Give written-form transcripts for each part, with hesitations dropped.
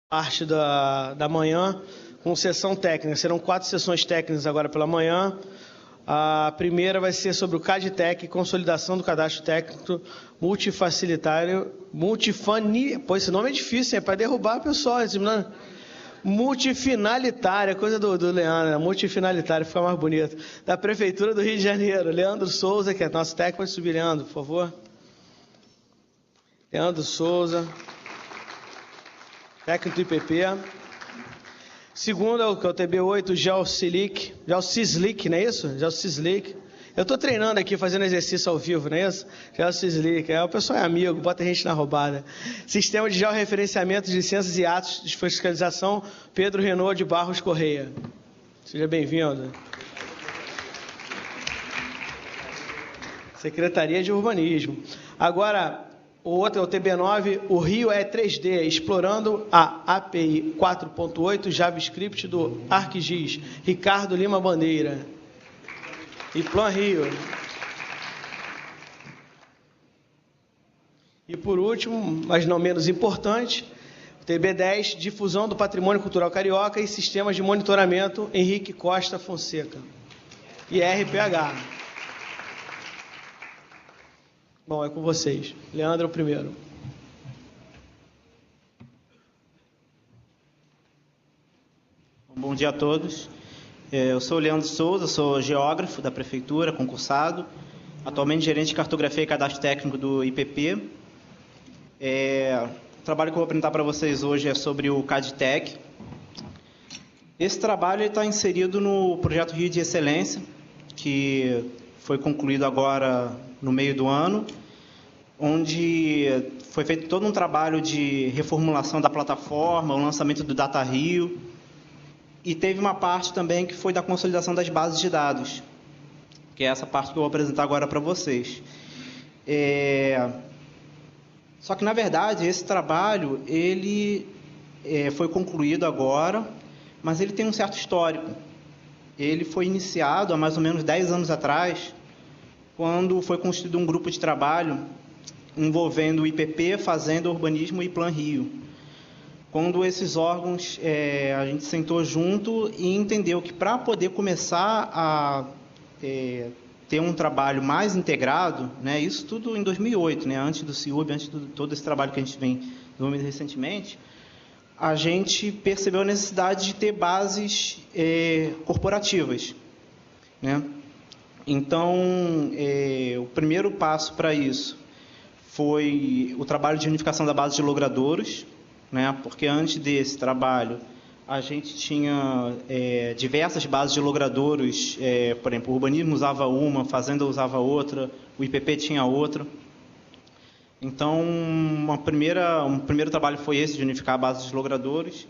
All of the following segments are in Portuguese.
Parte da manhã com sessão técnica. Serão 4 sessões técnicas agora pela manhã. A primeira vai ser sobre o CADTEC, consolidação do cadastro técnico multifacilitário, pô, esse nome é difícil, é para derrubar o pessoal. Multifinalitária, coisa do Leandro, multifinalitária, fica mais bonito. Da Prefeitura do Rio de Janeiro, Leandro Souza, que é nosso técnico, pode subir, Leandro, por favor. Leandro Souza, técnico do IPP. Segundo é o TB8, GeoSysLeak, não é isso? GeoSysLeak. Eu estou treinando aqui, fazendo exercício ao vivo, não é isso? GeoSysLeak. O pessoal é amigo, bota a gente na roubada. Sistema de georreferenciamento de licenças e atos de fiscalização, Pedro Renaud de Barros Correia. Seja bem-vindo. Secretaria de Urbanismo. Agora, o outro é o TB9, o Rio é 3D, explorando a API 4.8 JavaScript do ArcGIS, Ricardo Lima Bandeira. E Plan Rio. E por último, mas não menos importante, o TB10, Difusão do Patrimônio Cultural Carioca e Sistemas de Monitoramento, Henrique Costa Fonseca. E RPH. Bom, é com vocês. Leandro é o primeiro. Bom dia a todos. Eu sou o Leandro Souza, sou geógrafo da Prefeitura, concursado, atualmente gerente de cartografia e cadastro técnico do IPP. O trabalho que eu vou apresentar para vocês hoje é sobre o CADTEC. Esse trabalho está inserido no projeto Rio de Excelência, que foi concluído agora no meio do ano, onde foi feito todo um trabalho de reformulação da plataforma, o lançamento do Data Rio, e teve uma parte também que foi da consolidação das bases de dados, que é essa parte que eu vou apresentar agora para vocês. Só que, na verdade, esse trabalho ele foi concluído agora, mas ele tem um certo histórico. Ele foi iniciado há mais ou menos 10 anos atrás, quando foi constituído um grupo de trabalho envolvendo o IPP, Fazenda, Urbanismo e Plan Rio. Quando esses órgãos, a gente sentou junto e entendeu que para poder começar a ter um trabalho mais integrado, né, isso tudo em 2008, né, antes do CIUB, antes de todo esse trabalho que a gente vem desenvolvendo recentemente, a gente percebeu a necessidade de ter bases corporativas, né? Então, o primeiro passo para isso foi o trabalho de unificação da base de logradouros, né? Porque antes desse trabalho a gente tinha diversas bases de logradouros, por exemplo, o urbanismo usava uma, a fazenda usava outra, o IPP tinha outra. Então, um primeiro trabalho foi esse, de unificar a base de logradouros.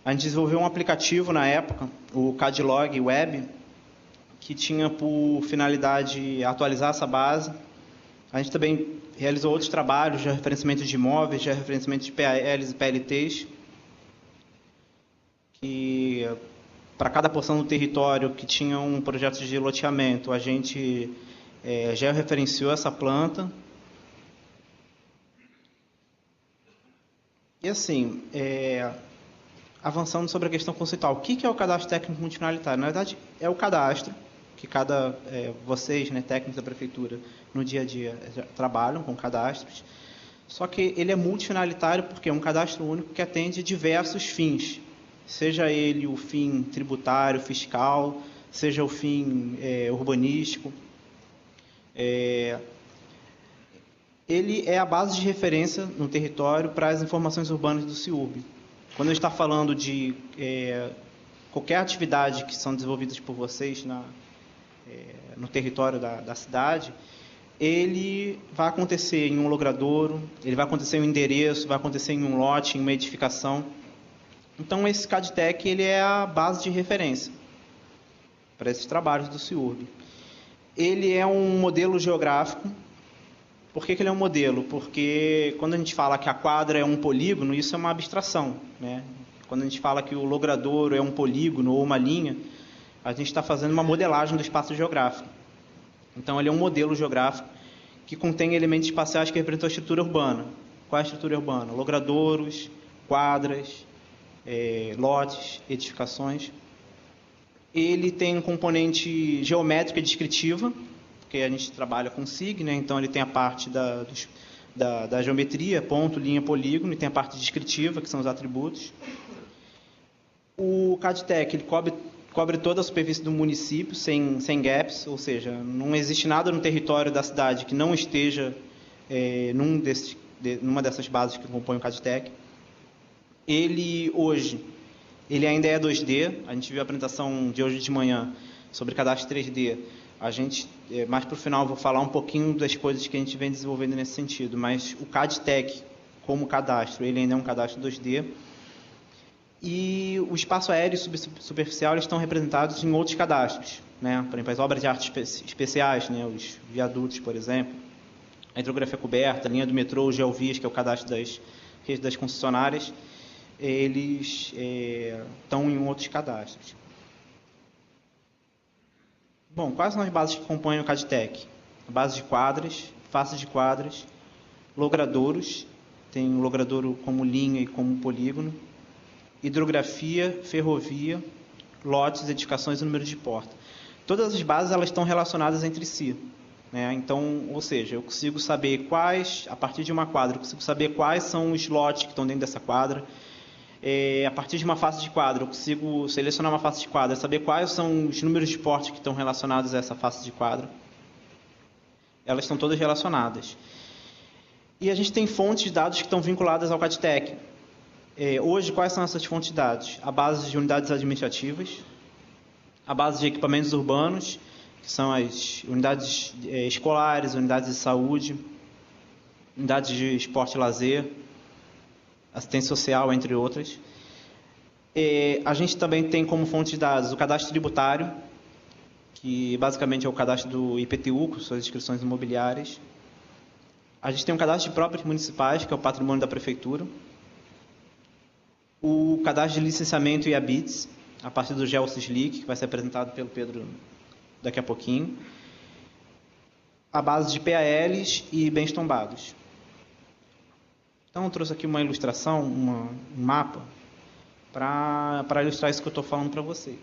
A gente desenvolveu um aplicativo na época, o CADlog Web, que tinha por finalidade atualizar essa base. A gente também realizou outros trabalhos de referenciamento de imóveis, de referenciamento de PALs e PLTs, que para cada porção do território que tinha um projeto de loteamento, a gente já referenciou essa planta. E assim, avançando sobre a questão conceitual, o que é o cadastro técnico multifinalitário? Na verdade, é o cadastro que vocês, né, técnicos da Prefeitura, no dia a dia trabalham com cadastros, só que ele é multifinalitário porque é um cadastro único que atende diversos fins, seja ele o fim tributário, fiscal, seja o fim urbanístico. Ele é a base de referência no território para as informações urbanas do CIUB. Quando a gente está falando de qualquer atividade que são desenvolvidas por vocês no território da cidade, ele vai acontecer em um logradouro, ele vai acontecer em um endereço, vai acontecer em um lote, em uma edificação. Então, esse CADTEC ele é a base de referência para esses trabalhos do CIUB. Ele é um modelo geográfico. Por que ele é um modelo? Porque quando a gente fala que a quadra é um polígono, isso é uma abstração, né? Quando a gente fala que o logradouro é um polígono ou uma linha, a gente está fazendo uma modelagem do espaço geográfico. Então, ele é um modelo geográfico que contém elementos espaciais que representam a estrutura urbana. Qual é a estrutura urbana? Logradouros, quadras, lotes, edificações. Ele tem um componente geométrica e descritiva, porque a gente trabalha com SIG, né? Então ele tem a parte da geometria, ponto, linha, polígono, e tem a parte descritiva, que são os atributos. O CADTech ele cobre toda a superfície do município, sem gaps, ou seja, não existe nada no território da cidade que não esteja numa dessas bases que compõem o CADTech. Hoje, ele ainda é 2D, a gente viu a apresentação de hoje de manhã sobre cadastro 3D. A gente, mais para o final, eu vou falar um pouquinho das coisas que a gente vem desenvolvendo nesse sentido, mas o CADTech, como cadastro, ele ainda é um cadastro 2D. E o espaço aéreo e superficial eles estão representados em outros cadastros, né? Por exemplo, as obras de arte especiais, né? Os viadutos, por exemplo, a hidrografia coberta, a linha do metrô, o Geovias, que é o cadastro das concessionárias, eles estão em outros cadastros. Bom, quais são as bases que compõem o CADTech? A base de quadras, faces de quadras, logradouros, tem o logradouro como linha e como polígono, hidrografia, ferrovia, lotes, edificações e número de porta. Todas as bases elas estão relacionadas entre si, né? Então, ou seja, eu consigo saber a partir de uma quadra, eu consigo saber quais são os lotes que estão dentro dessa quadra. A partir de uma face de quadra, eu consigo selecionar uma face de quadra, saber quais são os números de porte que estão relacionados a essa face de quadra. Elas estão todas relacionadas. E a gente tem fontes de dados que estão vinculadas ao CADTech. Hoje, quais são essas fontes de dados? A base de unidades administrativas, a base de equipamentos urbanos, que são as unidades escolares, unidades de saúde, unidades de esporte e lazer, assistência social, entre outras. A gente também tem como fonte de dados o cadastro tributário, que basicamente é o cadastro do IPTU, com suas inscrições imobiliárias. A gente tem um cadastro de propriedades municipais, que é o patrimônio da prefeitura. O cadastro de licenciamento e habits, a partir do GeoSysLeak, que vai ser apresentado pelo Pedro daqui a pouquinho. A base de PALs e bens tombados. Então, eu trouxe aqui uma ilustração, um mapa, para ilustrar isso que eu estou falando para vocês.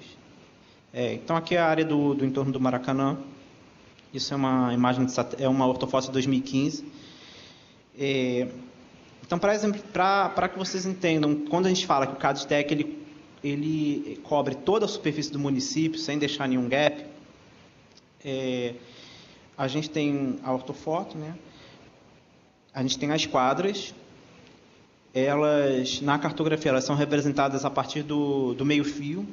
Então, aqui é a área do entorno do Maracanã. Isso é uma imagem, é uma ortofoto de 2015. Então, para que vocês entendam, quando a gente fala que o CADTech ele cobre toda a superfície do município, sem deixar nenhum gap, a gente tem a ortofoto, né? A gente tem as quadras. Elas, na cartografia, elas são representadas a partir do meio-fio.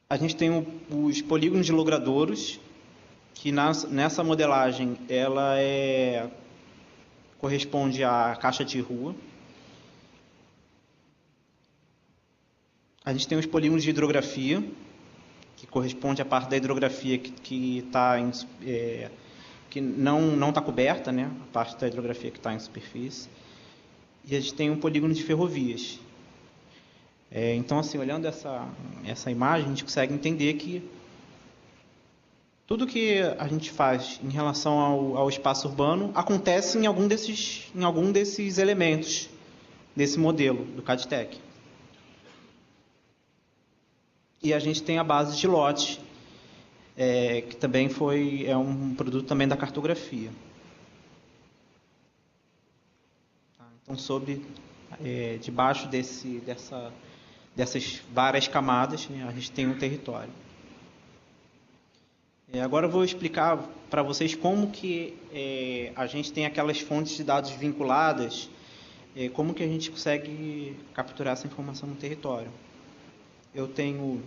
A gente tem os polígonos de logradouros, que nessa modelagem ela corresponde à caixa de rua. A gente tem os polígonos de hidrografia, que corresponde à parte da hidrografia que não está coberta, né? A parte da hidrografia que está em superfície. E a gente tem um polígono de ferrovias. Então, assim, olhando essa imagem, a gente consegue entender que tudo que a gente faz em relação ao espaço urbano acontece em algum desses elementos desse modelo do CADTech. E a gente tem a base de lote, que também é um produto também da cartografia. Então, debaixo dessas várias camadas, né, a gente tem um território. Agora eu vou explicar para vocês como que a gente tem aquelas fontes de dados vinculadas, como que a gente consegue capturar essa informação no território. Eu tenho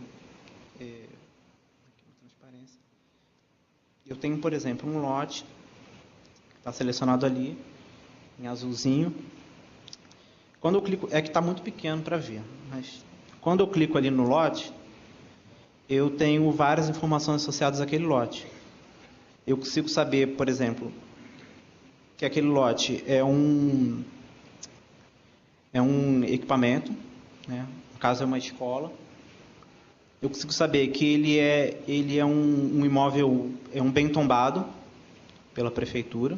por exemplo, um lote, que está selecionado ali, em azulzinho. Quando eu clico, que está muito pequeno para ver, mas quando eu clico ali no lote, eu tenho várias informações associadas àquele lote. Eu consigo saber, por exemplo, que aquele lote é um equipamento, né? No caso é uma escola. Eu consigo saber que ele é um imóvel, é um bem tombado pela prefeitura.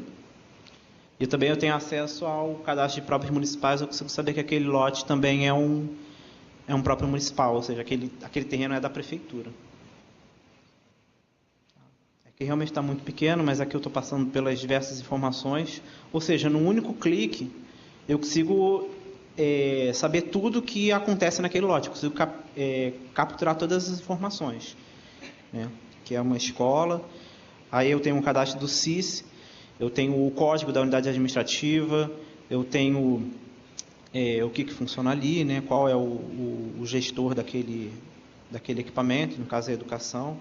E também eu tenho acesso ao cadastro de próprios municipais, eu consigo saber que aquele lote também é um próprio municipal, ou seja, aquele terreno é da prefeitura. Aqui realmente está muito pequeno, mas aqui eu estou passando pelas diversas informações, ou seja, num único clique eu consigo saber tudo que acontece naquele lote, eu consigo capturar todas as informações, né? Que é uma escola, aí eu tenho um cadastro do SIS, eu tenho o código da unidade administrativa, eu tenho o que funciona ali, né? Qual é o gestor daquele equipamento, no caso a educação.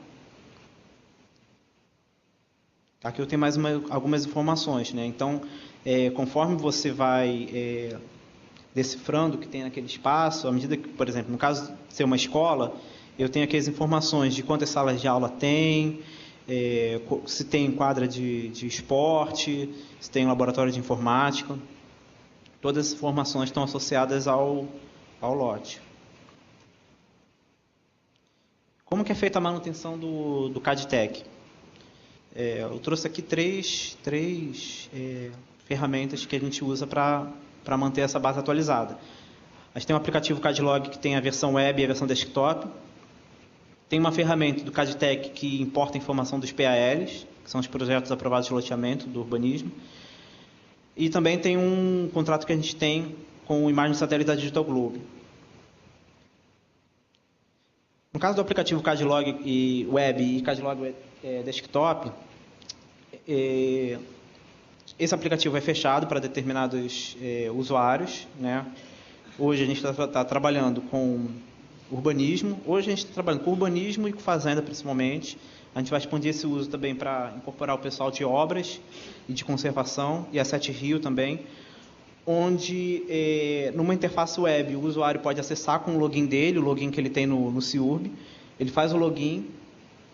Aqui eu tenho mais algumas informações, né? Então, conforme você vai decifrando o que tem naquele espaço, à medida que, por exemplo, no caso de ser uma escola, eu tenho aqui as informações de quantas salas de aula tem, se tem quadra de esporte, se tem laboratório de informática. Todas as informações estão associadas ao lote. Como que é feita a manutenção do CADTEC? Eu trouxe aqui três ferramentas que a gente usa para manter essa base atualizada. A gente tem um aplicativo CADlog que tem a versão web e a versão desktop. Tem uma ferramenta do CADTEC que importa a informação dos PALs, que são os projetos aprovados de loteamento do urbanismo. E também tem um contrato que a gente tem com imagem de satélite da Digital Globe. No caso do aplicativo CADlog e web e CADlog desktop, esse aplicativo é fechado para determinados usuários, né? Hoje a gente está trabalhando com urbanismo. Hoje a gente está trabalhando com urbanismo e com fazenda, principalmente. A gente vai expandir esse uso também para incorporar o pessoal de obras e de conservação e a Sete Rio também, onde numa interface web o usuário pode acessar com o login dele, o login que ele tem no CIURB. Ele faz o login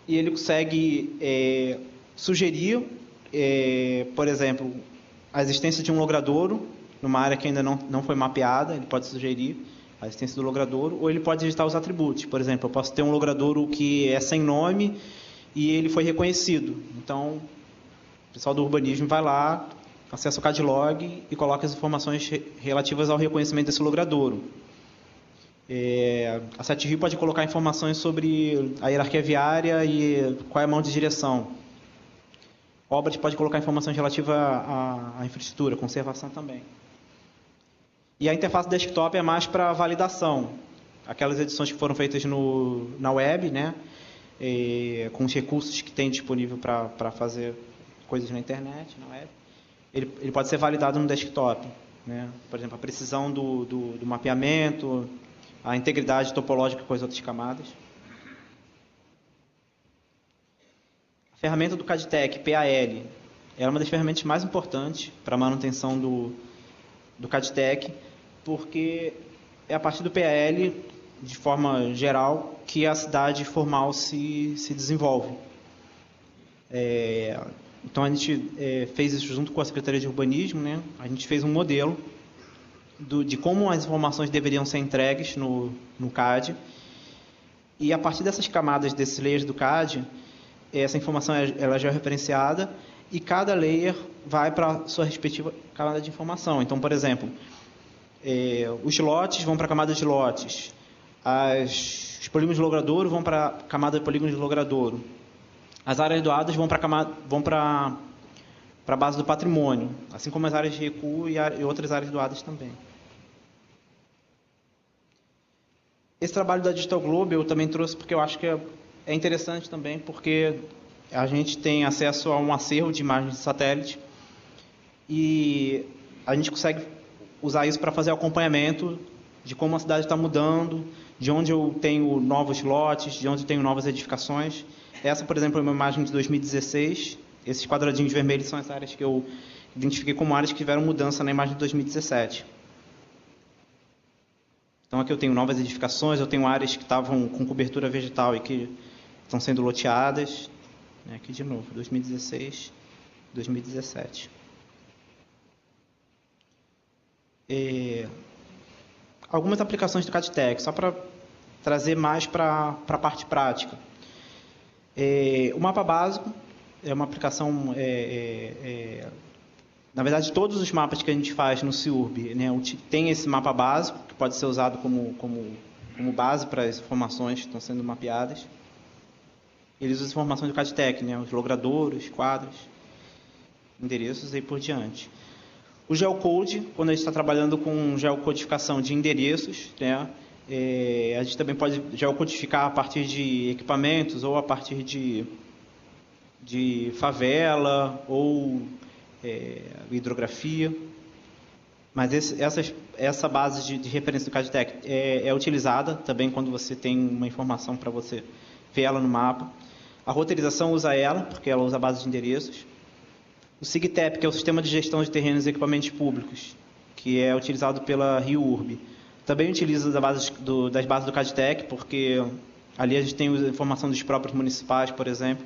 e ele consegue sugerir, por exemplo, a existência de um logradouro numa área que ainda não foi mapeada. Ele pode sugerir a existência do logradouro, ou ele pode digitar os atributos. Por exemplo, eu posso ter um logradouro que é sem nome e ele foi reconhecido. Então, o pessoal do urbanismo vai lá, acessa o CADlog e coloca as informações relativas ao reconhecimento desse logradouro. A Sete Rio pode colocar informações sobre a hierarquia viária e qual é a mão de direção. Obras pode colocar informações relativas à infraestrutura, conservação também. E a interface desktop é mais para validação. Aquelas edições que foram feitas na web, né? Com os recursos que tem disponível para fazer coisas na internet, na web. Ele pode ser validado no desktop, né? Por exemplo, a precisão do mapeamento, a integridade topológica com as outras camadas. A ferramenta do CADTEC, PAL, é uma das ferramentas mais importantes para a manutenção do CADTEC, porque é a partir do PAL, de forma geral, que a cidade formal se desenvolve. Então, a gente fez isso junto com a Secretaria de Urbanismo, né? A gente fez um modelo de como as informações deveriam ser entregues no CAD, e a partir dessas camadas, desses layers do CAD, essa informação ela já é referenciada e cada layer vai para a sua respectiva camada de informação. Então, por exemplo, os lotes vão para a camada de lotes, os polígonos de logradouro vão para a camada de polígonos de logradouro, as áreas doadas vão para a base do patrimônio, assim como as áreas de recuo e outras áreas doadas também. Esse trabalho da Digital Globe eu também trouxe porque eu acho que é interessante também, porque a gente tem acesso a um acervo de imagens de satélite e a gente consegue usar isso para fazer acompanhamento de como a cidade está mudando, de onde eu tenho novos lotes, de onde eu tenho novas edificações. Essa, por exemplo, é uma imagem de 2016. Esses quadradinhos vermelhos são as áreas que eu identifiquei como áreas que tiveram mudança na imagem de 2017. Então, aqui eu tenho novas edificações, eu tenho áreas que estavam com cobertura vegetal e que estão sendo loteadas. Aqui de novo, 2016, 2017. Algumas aplicações do CADTEC, só para trazer mais para a parte prática. O mapa básico é uma aplicação Na verdade, todos os mapas que a gente faz no CIURB, né, tem esse mapa básico, que pode ser usado como base para as informações que estão sendo mapeadas. Eles usam informações do CADTEC, né, os logradouros, quadros, endereços e por diante. O geocode, quando a gente está trabalhando com geocodificação de endereços, né, a gente também pode geocodificar a partir de equipamentos ou a partir de favela ou hidrografia. Mas essa base de referência do CADTEC é utilizada também quando você tem uma informação para você ver ela no mapa. A roteirização usa ela, porque ela usa a base de endereços. O SIGTEP, que é o Sistema de Gestão de Terrenos e Equipamentos Públicos, que é utilizado pela RIURB, também utiliza das bases do CADTEC, porque ali a gente tem a informação dos próprios municipais, por exemplo.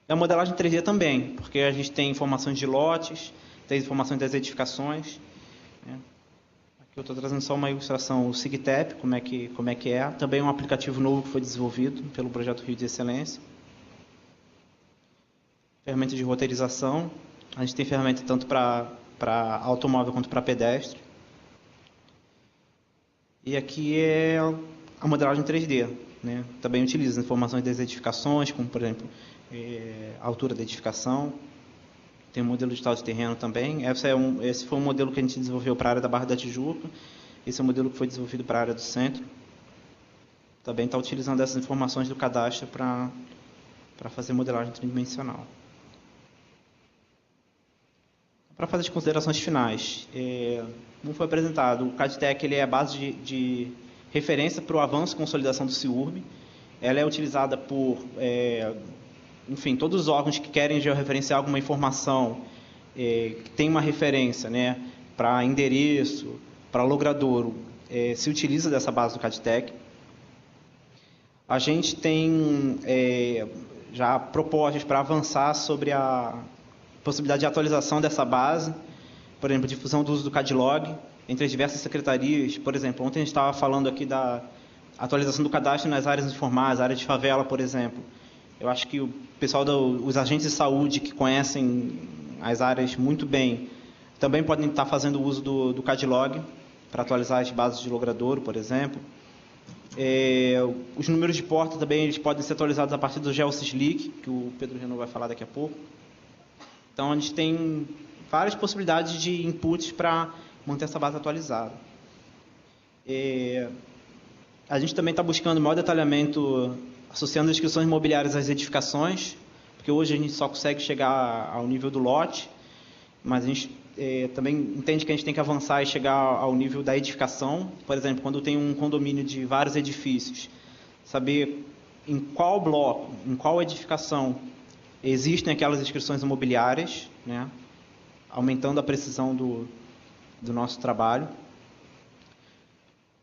E a modelagem 3D também, porque a gente tem informações de lotes, tem informações das edificações. Né? Aqui eu estou trazendo só uma ilustração, o SIGTEP, como é que é. Também um aplicativo novo que foi desenvolvido pelo Projeto Rio de Excelência. Ferramenta de roteirização. A gente tem ferramenta tanto para automóvel quanto para pedestre. E aqui é a modelagem 3D. Né? Também utiliza informações das edificações, como, por exemplo, a altura da edificação. Tem um modelo digital de terreno também. Esse foi um modelo que a gente desenvolveu para a área da Barra da Tijuca. Esse é o modelo que foi desenvolvido para a área do centro. Também está utilizando essas informações do cadastro para fazer modelagem tridimensional. Para fazer as considerações finais, como foi apresentado, o CADTEC ele é a base de referência para o avanço e consolidação do CIURB. Ela é utilizada por, enfim, todos os órgãos que querem georreferenciar alguma informação, que tem uma referência, né, para endereço, para logradouro, se utiliza dessa base do CADTEC. A gente tem já propostas para avançar sobre a possibilidade de atualização dessa base, por exemplo, difusão do uso do CADLog entre as diversas secretarias. Por exemplo, ontem a gente estava falando aqui da atualização do cadastro nas áreas informais, área de favela, por exemplo. Eu acho que o pessoal, os agentes de saúde que conhecem as áreas muito bem, também podem estar fazendo uso do CADLog para atualizar as bases de logradouro, por exemplo. Os números de porta também eles podem ser atualizados a partir do GeoSysLeak, que o Pedro Renault vai falar daqui a pouco. Então, a gente tem várias possibilidades de inputs para manter essa base atualizada. A gente também está buscando maior detalhamento associando as inscrições imobiliárias às edificações, porque hoje a gente só consegue chegar ao nível do lote, mas a gente também entende que a gente tem que avançar e chegar ao nível da edificação. Por exemplo, quando tem um condomínio de vários edifícios, saber em qual bloco, em qual edificação existem aquelas inscrições imobiliárias, né, aumentando a precisão do nosso trabalho.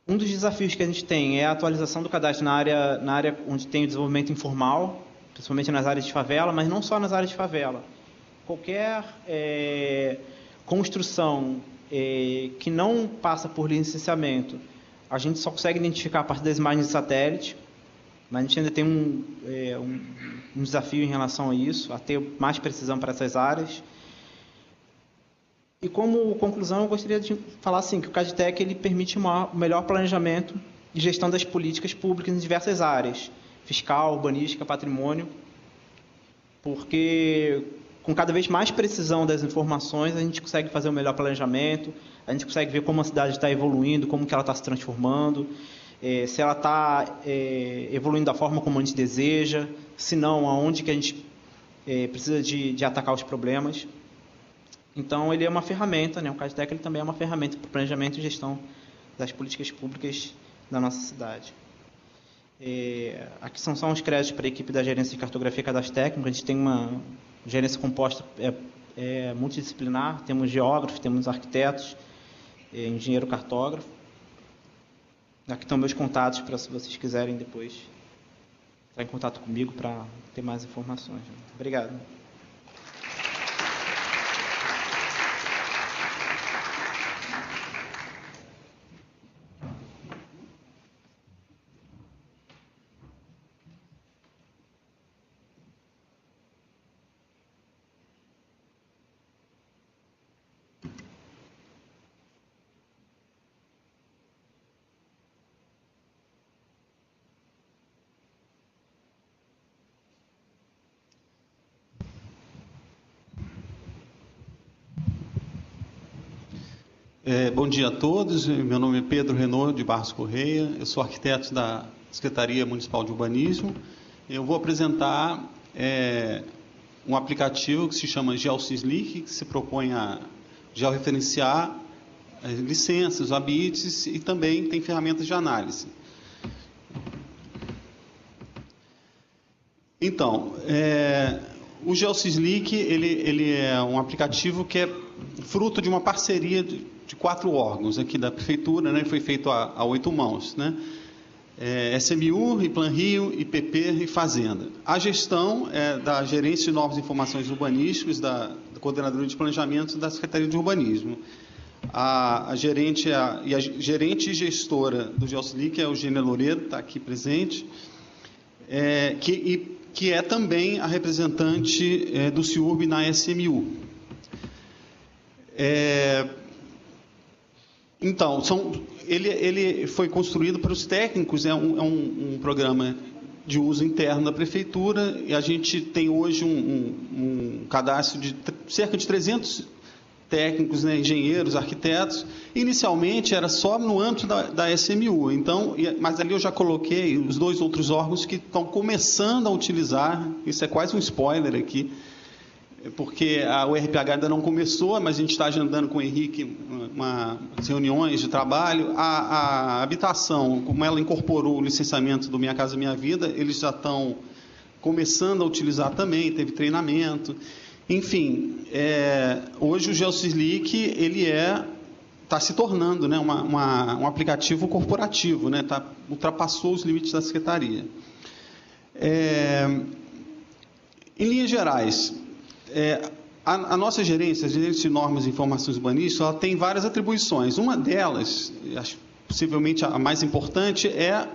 Um dos desafios que a gente tem é a atualização do cadastro na área onde tem o desenvolvimento informal, principalmente nas áreas de favela, mas não só nas áreas de favela. Qualquer construção que não passa por licenciamento, a gente só consegue identificar a partir das imagens de satélite, mas a gente ainda tem um desafio em relação a isso, a ter mais precisão para essas áreas. E como conclusão, eu gostaria de falar assim, que o CADTEC ele permite um melhor planejamento e gestão das políticas públicas em diversas áreas, fiscal, urbanística, patrimônio, porque com cada vez mais precisão das informações, a gente consegue fazer um melhor planejamento, a gente consegue ver como a cidade está evoluindo, como que ela está se transformando, se ela está evoluindo da forma como a gente deseja, se não, aonde que a gente precisa de atacar os problemas. Então, ele é uma ferramenta, né? O CADTEC ele também é uma ferramenta para o planejamento e gestão das políticas públicas da nossa cidade. Aqui são só uns créditos para a equipe da gerência de cartografia e cadastro técnico. A gente tem uma gerência composta multidisciplinar, temos geógrafos, temos arquitetos, engenheiro cartógrafo. Aqui estão meus contatos para se vocês quiserem depois entrar em contato comigo para ter mais informações. Obrigado. Bom dia a todos, meu nome é Pedro Renaud de Barros Correia, eu sou arquiteto da Secretaria Municipal de Urbanismo. Eu vou apresentar um aplicativo que se chama GeoSysLeak, que se propõe a georreferenciar licenças, habites e também tem ferramentas de análise. Então, o GeoSysLeak ele é um aplicativo que é fruto de uma parceria de 4 órgãos aqui da Prefeitura, né? Foi feito a 8 mãos, né? SMU, IPlanRio, IPP e Fazenda. A gestão é da Gerência de Normas e Informações Urbanísticas, da Coordenadoria de Planejamento da Secretaria de Urbanismo. A gerente e gestora do GeoSysLeak é a Eugênia Loureiro, está aqui presente, que é também a representante do CIURB na SMU. Então, ele foi construído para os técnicos, é um programa de uso interno da Prefeitura, e a gente tem hoje um cadastro de cerca de 300 técnicos, né, engenheiros, arquitetos. Inicialmente era só no âmbito da SMU, então, mas ali eu já coloquei os 2 outros órgãos que estão começando a utilizar, isso é quase um spoiler aqui, porque o RPH ainda não começou, mas a gente está agendando com o Henrique umas reuniões de trabalho. A habitação, como ela incorporou o licenciamento do Minha Casa Minha Vida, eles já estão começando a utilizar também, teve treinamento. Enfim, hoje o GeoSysLeak está se tornando, né, um aplicativo corporativo, né, ultrapassou os limites da Secretaria. Em linhas gerais, a nossa gerência, a Gerência de Normas e Informações Urbanísticas, ela tem várias atribuições. Uma delas, acho, possivelmente a mais importante, é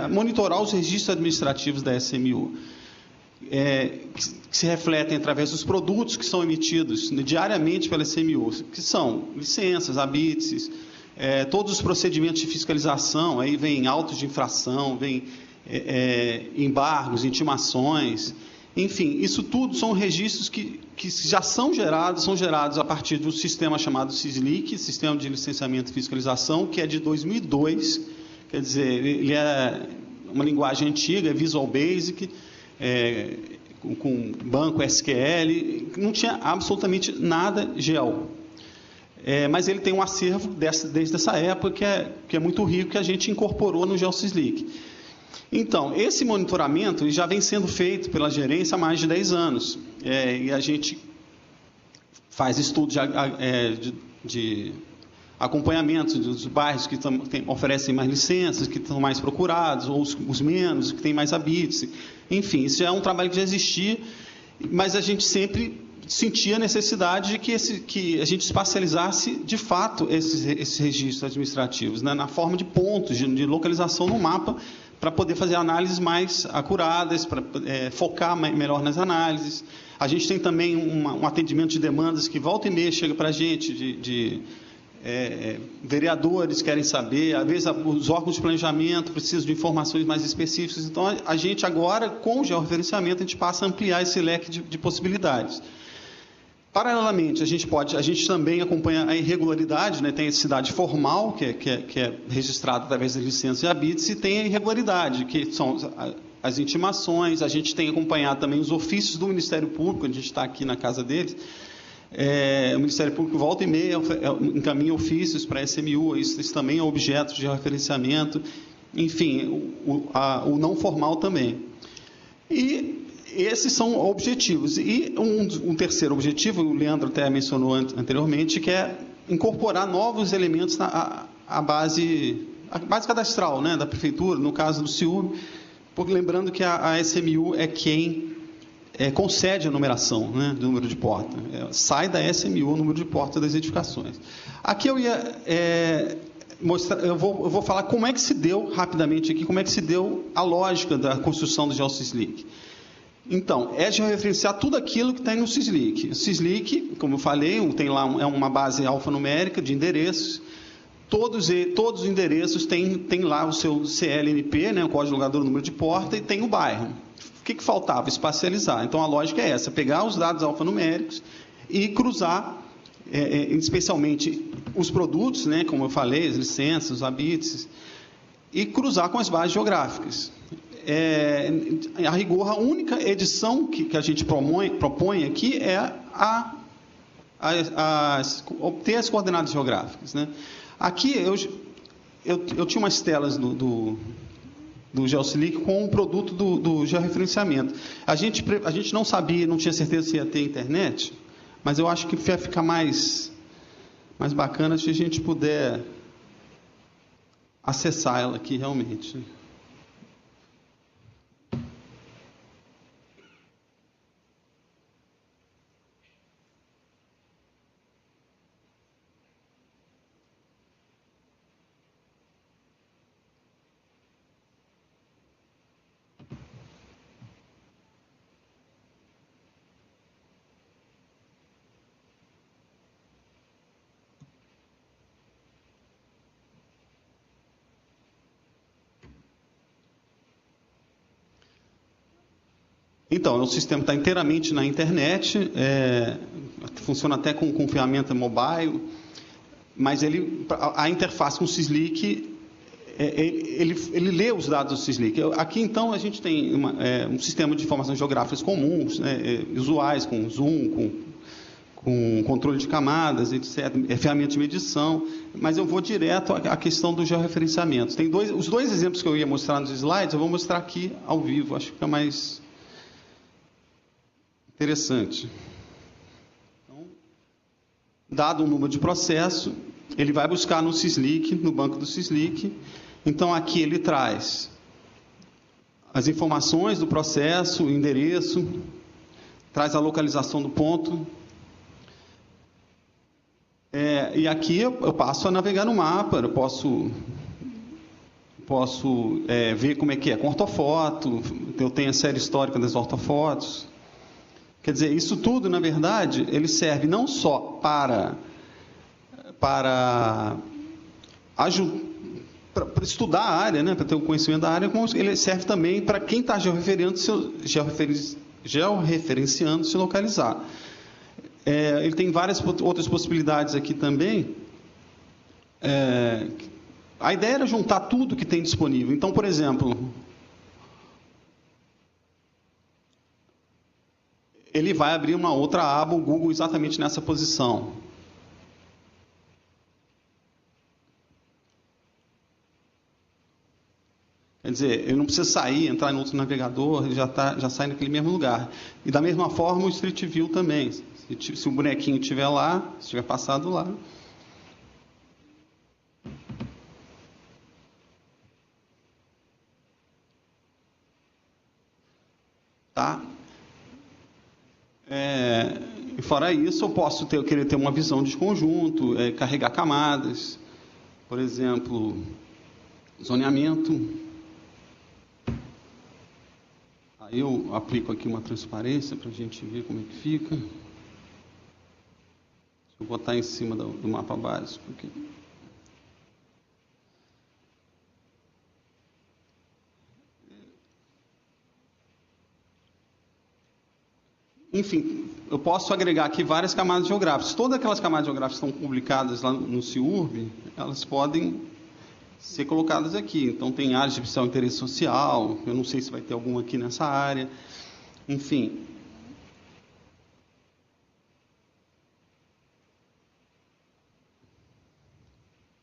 monitorar os registros administrativos da SMU, que se refletem através dos produtos que são emitidos diariamente pela SMU, que são licenças, habites, todos os procedimentos de fiscalização, aí vem autos de infração, vem embargos, intimações. Enfim, isso tudo são registros que já são gerados a partir do sistema chamado SysLeak, Sistema de Licenciamento e Fiscalização, que é de 2002, quer dizer, ele é uma linguagem antiga, é Visual Basic, com banco SQL, não tinha absolutamente nada GEL. Mas ele tem um acervo desde essa época que é muito rico, que a gente incorporou no GeoSysLeak. Então, esse monitoramento já vem sendo feito pela gerência há mais de 10 anos. E a gente faz estudos de acompanhamento dos bairros que oferecem mais licenças, que estão mais procurados, ou os menos, que têm mais habites. Enfim, isso já é um trabalho que já existia, mas a gente sempre sentia a necessidade de que a gente espacializasse, de fato, esses registros administrativos, né, na forma de pontos, de localização no mapa, para poder fazer análises mais acuradas, para focar melhor nas análises. A gente tem também um atendimento de demandas que volta e meia chega para a gente, de vereadores querem saber, às vezes os órgãos de planejamento precisam de informações mais específicas. Então, a gente agora, com o georreferenciamento, a gente passa a ampliar esse leque de possibilidades. Paralelamente, a gente também acompanha a irregularidade, né? Tem a cidade formal, que é registrada através de licenças e habites, e tem a irregularidade, que são as intimações. A gente tem acompanhado também os ofícios do Ministério Público, a gente está aqui na casa deles. O Ministério Público volta e meia encaminha ofícios para a SMU, isso também é objeto de referenciamento. Enfim, o não formal também. E esses são objetivos. E um terceiro objetivo, o Leandro até mencionou anteriormente, que é incorporar novos elementos à base cadastral, né, da Prefeitura, no caso do CIURB, porque lembrando que a SMU é quem concede a numeração, né, do número de porta. Sai da SMU o número de porta das edificações. Aqui eu ia mostrar, eu vou falar como é que se deu, rapidamente aqui, como é que se deu a lógica da construção do GeoSysLeak. Então, georreferenciar tudo aquilo que tem no SysLeak. O SysLeak, como eu falei, tem lá uma base alfanumérica de endereços. Todos os endereços têm lá o seu CLNP, né, o código logador, o número de porta, e tem o bairro. O que faltava? Espacializar. Então, a lógica é essa, pegar os dados alfanuméricos e cruzar, especialmente os produtos, né, como eu falei, as licenças, os habits, e cruzar com as bases geográficas. A rigor, a única edição que a gente propõe aqui é obter as coordenadas geográficas, né? Aqui eu tinha umas telas do GeoSilic com o produto do georreferenciamento. A gente não sabia, não tinha certeza se ia ter internet, mas eu acho que vai ficar mais bacana se a gente puder acessar ela aqui realmente. Então, o sistema está inteiramente na internet, funciona até com ferramenta mobile, mas a interface com o Syslic, ele lê os dados do Syslic. Aqui, então, a gente tem um sistema de informações geográficas comuns, né, usuais, com zoom, com controle de camadas, etc., ferramenta de medição, mas eu vou direto à questão do georreferenciamento. Os dois exemplos que eu ia mostrar nos slides, eu vou mostrar aqui ao vivo, acho que fica mais interessante. Então, dado um número de processo, ele vai buscar no Syslic, no banco do Syslic. Então, aqui ele traz as informações do processo, o endereço, traz a localização do ponto. E aqui eu passo a navegar no mapa, eu posso ver como é que é com ortofoto, eu tenho a série histórica das ortofotos. Quer dizer, isso tudo, na verdade, ele serve não só para estudar a área, né, para ter o conhecimento da área, como ele serve também para quem está georreferenciando se localizar. Ele tem várias outras possibilidades aqui também. A ideia era juntar tudo que tem disponível. Então, por exemplo, ele vai abrir uma outra aba, o Google, exatamente nessa posição. Quer dizer, ele não precisa sair, entrar em outro navegador, ele já sai naquele mesmo lugar. E da mesma forma o Street View também. Se o bonequinho estiver lá, se tiver passado lá. Tá? E fora isso, eu posso querer ter uma visão de conjunto, carregar camadas, por exemplo, zoneamento. Aí eu aplico aqui uma transparência para a gente ver como é que fica. Deixa eu botar em cima do mapa básico aqui. Enfim, eu posso agregar aqui várias camadas geográficas. Todas aquelas camadas geográficas que estão publicadas lá no CIURB, elas podem ser colocadas aqui. Então, tem áreas de especial interesse social, eu não sei se vai ter alguma aqui nessa área. Enfim.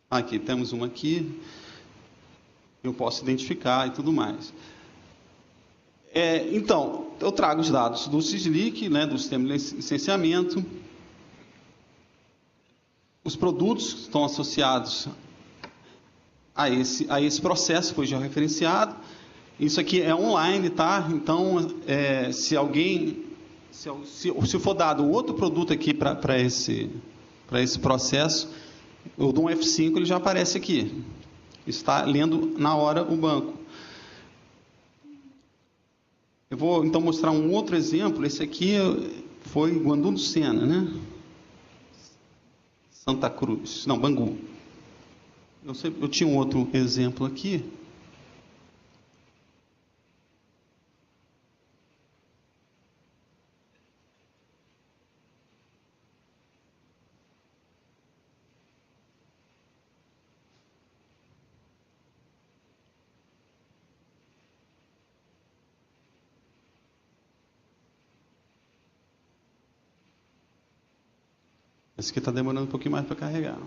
Aqui, temos uma aqui. Eu posso identificar e tudo mais. Então, eu trago os dados do Syslic, né, do sistema de licenciamento. Os produtos que estão associados a esse processo foi já referenciado. Isso aqui é online, tá? Então, se for dado outro produto aqui para esse processo, eu dou um F5, ele já aparece aqui. Está lendo na hora o banco. Eu vou, então, mostrar um outro exemplo. Esse aqui foi Guandu do Sena, né? Santa Cruz. Não, Bangu. Eu tinha um outro exemplo aqui. Esse aqui está demorando um pouquinho mais para carregar.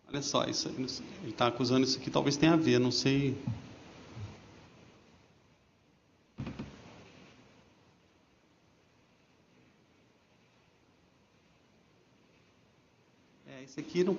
Olha só, isso, ele está acusando isso aqui, talvez tenha a ver, não sei. Esse aqui não...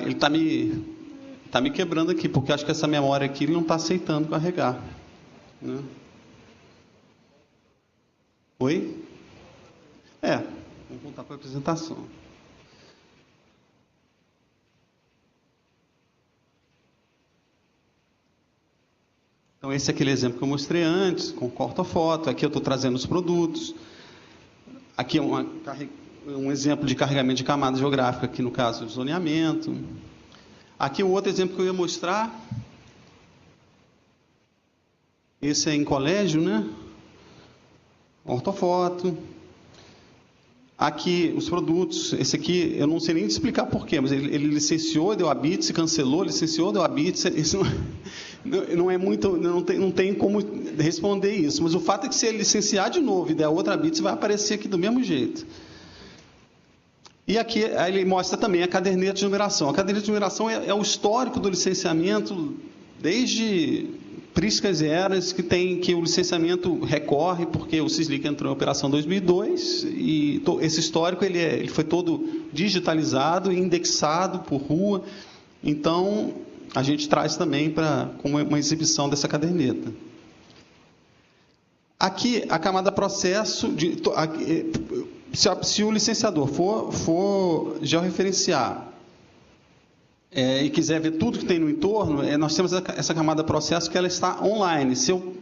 ele tá me quebrando aqui, porque acho que essa memória aqui ele não está aceitando carregar. Né? Oi? Vamos voltar para a apresentação. Então, esse é aquele exemplo que eu mostrei antes, com corta-foto. Aqui eu estou trazendo os produtos. Aqui é um exemplo de carregamento de camada geográfica, aqui no caso de zoneamento. Aqui o outro exemplo que eu ia mostrar. Esse é em colégio, né? Ortofoto. Aqui os produtos. Esse aqui eu não sei nem explicar porquê, mas ele licenciou, deu a bits, cancelou, licenciou, deu a bits. Isso não é muito, não tem como responder isso. Mas o fato é que se ele licenciar de novo e der outra bits, vai aparecer aqui do mesmo jeito. E aqui aí ele mostra também a caderneta de numeração. A caderneta de numeração é o histórico do licenciamento desde priscas e eras que o licenciamento recorre, porque o SISLIC entrou em operação em 2002 e esse histórico ele foi todo digitalizado e indexado por rua. Então, a gente traz também como uma exibição dessa caderneta. Aqui, a camada processo... Se o licenciador for georreferenciar e quiser ver tudo que tem no entorno, nós temos essa camada processo que ela está online. Se eu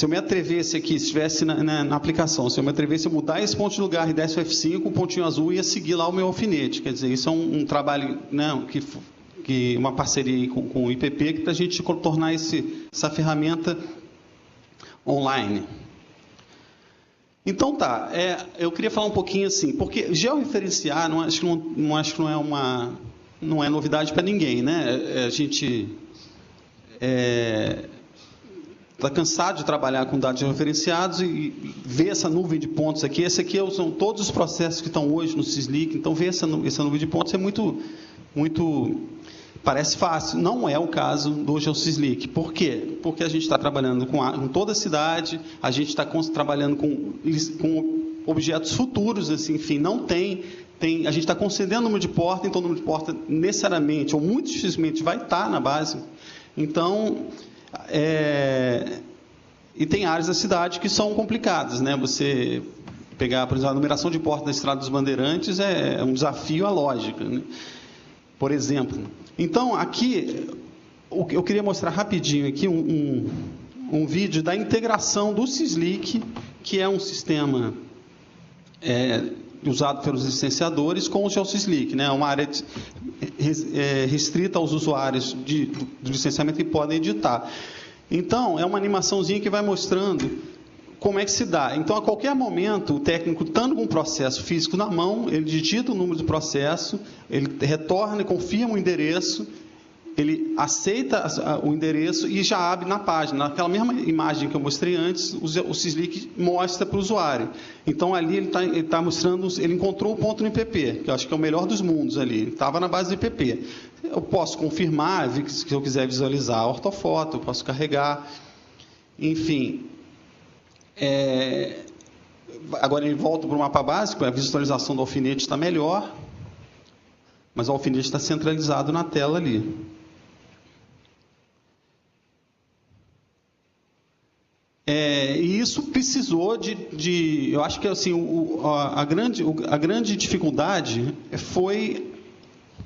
me atrevesse aqui, se estivesse na aplicação, se eu me atrevesse a mudar esse ponto de lugar e desse o F5, o pontinho azul ia seguir lá o meu alfinete. Quer dizer, isso é um trabalho, né, uma parceria com o IPP, para a gente tornar essa ferramenta online. Então tá, eu queria falar um pouquinho assim, porque georreferenciar acho que não é novidade para ninguém, né? A gente está cansado de trabalhar com dados georreferenciados e ver essa nuvem de pontos aqui. Esse aqui são todos os processos que estão hoje no SISLIC, então ver essa nuvem de pontos é muito parece fácil. Não é o caso do GeoSISLIC. Por quê? Porque a gente está trabalhando com toda a cidade, a gente está trabalhando com objetos futuros, assim, enfim, não tem a gente está concedendo número de porta, então o número de porta necessariamente, ou muito dificilmente, vai estar na base. Então, e tem áreas da cidade que são complicadas, né? Você pegar, por exemplo, a numeração de porta da Estrada dos Bandeirantes é um desafio à lógica, né? Por exemplo. Então, aqui, eu queria mostrar rapidinho aqui um vídeo da integração do SISLIC, que é um sistema usado pelos licenciadores, com o GeoSISLIC, né? Uma área restrita aos usuários do licenciamento que podem editar. Então, é uma animaçãozinha que vai mostrando como é que se dá. Então, a qualquer momento, o técnico, estando com um processo físico na mão, ele digita o número do processo, ele retorna, confirma o endereço, ele aceita o endereço e já abre na página. Naquela mesma imagem que eu mostrei antes, o SISLIC mostra para o usuário. Então, ali ele está mostrando, ele encontrou o ponto no IPP, que eu acho que é o melhor dos mundos ali. Ele estava na base do IPP. Eu posso confirmar, se eu quiser visualizar a ortofoto, eu posso carregar, enfim. Agora ele volta para o mapa básico, a visualização do alfinete está melhor, mas o alfinete está centralizado na tela ali. E isso precisou eu acho que assim, a grande dificuldade foi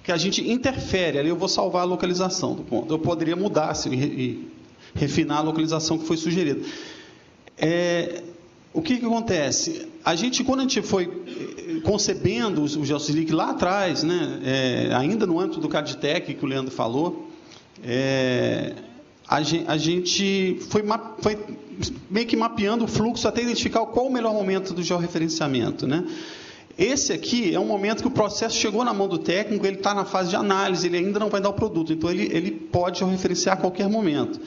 que a gente interfere, ali eu vou salvar a localização do ponto. Eu poderia mudar e refinar a localização que foi sugerida. O que acontece? Quando a gente foi concebendo o GeoSysLink lá atrás, né, ainda no âmbito do CADTEC, que o Leandro falou, a gente foi meio que mapeando o fluxo até identificar qual o melhor momento do georreferenciamento, né? Esse aqui é um momento que o processo chegou na mão do técnico, ele está na fase de análise, ele ainda não vai dar o produto, então ele pode georreferenciar a qualquer momento.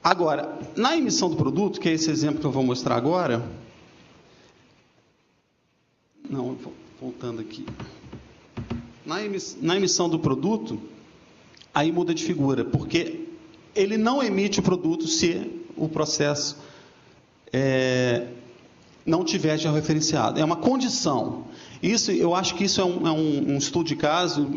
Agora, na emissão do produto, que é esse exemplo que eu vou mostrar agora... Não, voltando aqui. Na emissão do produto, aí muda de figura, porque ele não emite o produto se o processo não tiver georreferenciado. É uma condição. Eu acho que isso é um estudo de caso,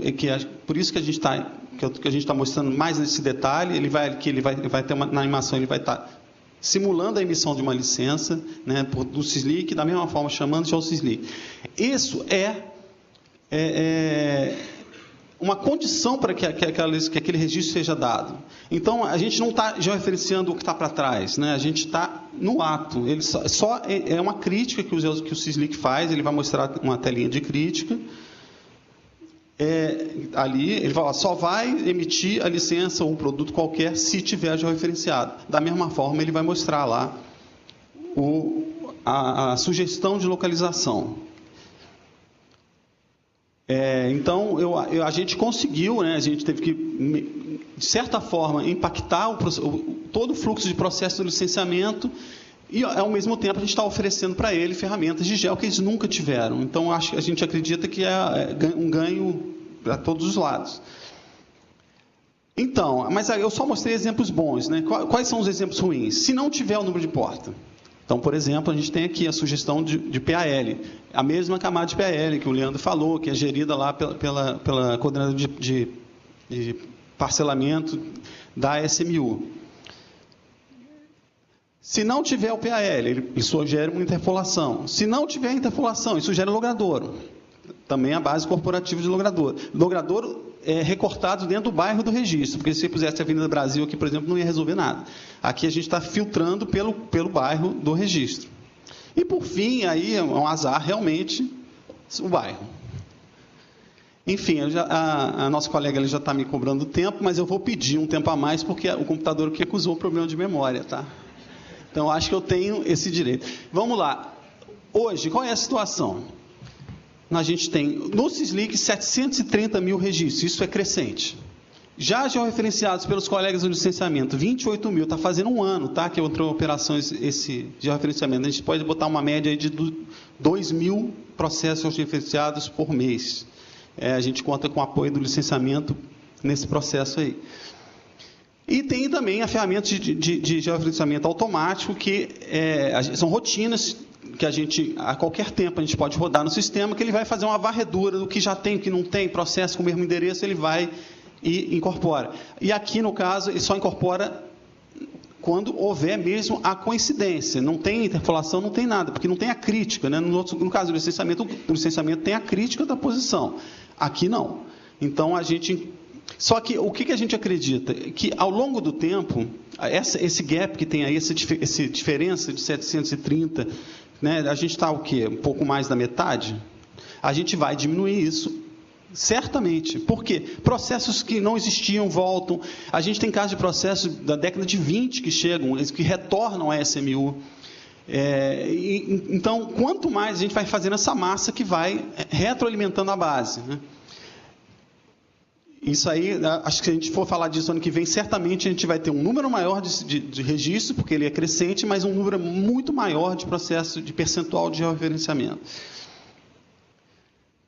por isso que a gente está mostrando mais nesse detalhe. Ele vai ter na animação, ele vai estar simulando a emissão de uma licença, né, do SysLink, da mesma forma chamando de SysLink. Isso é uma condição para que aquele registro seja dado. Então, a gente não está georreferenciando o que está para trás, né? A gente está no ato. Ele só é uma crítica que o SysLink faz, ele vai mostrar uma telinha de crítica. Ali, ele fala, só vai emitir a licença ou um produto qualquer se tiver georreferenciado. Da mesma forma, ele vai mostrar lá a sugestão de localização. Então, a gente conseguiu, né, a gente teve que, de certa forma, impactar todo o fluxo de processo do licenciamento e, ao mesmo tempo, a gente está oferecendo para ele ferramentas de gel que eles nunca tiveram. Então, a gente acredita que é um ganho para todos os lados. Então, mas eu só mostrei exemplos bons, né? Quais são os exemplos ruins? Se não tiver o número de porta. Então, por exemplo, a gente tem aqui a sugestão de PAL, a mesma camada de PAL que o Leandro falou, que é gerida lá pela coordenadora de parcelamento da SMU. Se não tiver o PAL, ele sugere uma interpolação. Se não tiver interpolação, ele sugere logradouro. Também a base corporativa de logradouro. Logradouro é recortado dentro do bairro do registro, porque se você pusesse a Avenida Brasil aqui, por exemplo, não ia resolver nada. Aqui a gente está filtrando pelo bairro do registro. E, por fim, aí é um azar, realmente, o bairro. Enfim, a nossa colega já está me cobrando tempo, mas eu vou pedir um tempo a mais, porque o computador que acusou o problema de memória, tá? Então, acho que eu tenho esse direito. Vamos lá. Hoje, qual é a situação? A gente tem, no SysLink, 730 mil registros, isso é crescente. Já georreferenciados pelos colegas do licenciamento, 28 mil, está fazendo um ano, tá, que entrou em operação esse georreferenciamento. A gente pode botar uma média aí de 2 mil processos georreferenciados por mês. A gente conta com o apoio do licenciamento nesse processo aí. E tem também a ferramenta de georreferenciamento automático, que são rotinas que a qualquer tempo, a gente pode rodar no sistema, que ele vai fazer uma varredura do que já tem, o que não tem, processo com o mesmo endereço, ele vai e incorpora. E aqui, no caso, ele só incorpora quando houver mesmo a coincidência. Não tem interpolação, não tem nada, porque não tem a crítica, né? No caso do licenciamento tem a crítica da posição. Aqui, não. Então, só que o que a gente acredita? Que, ao longo do tempo, esse gap que tem aí, essa diferença de 730, né, a gente está o quê? Um pouco mais da metade? A gente vai diminuir isso, certamente. Por quê? Processos que não existiam voltam. A gente tem casos de processos da década de 20 que chegam, que retornam à SMU. Então, quanto mais a gente vai fazendo essa massa que vai retroalimentando a base, né? Isso aí, acho que se a gente for falar disso ano que vem, certamente a gente vai ter um número maior de registro, porque ele é crescente, mas um número muito maior de processo, de percentual de georreferenciamento.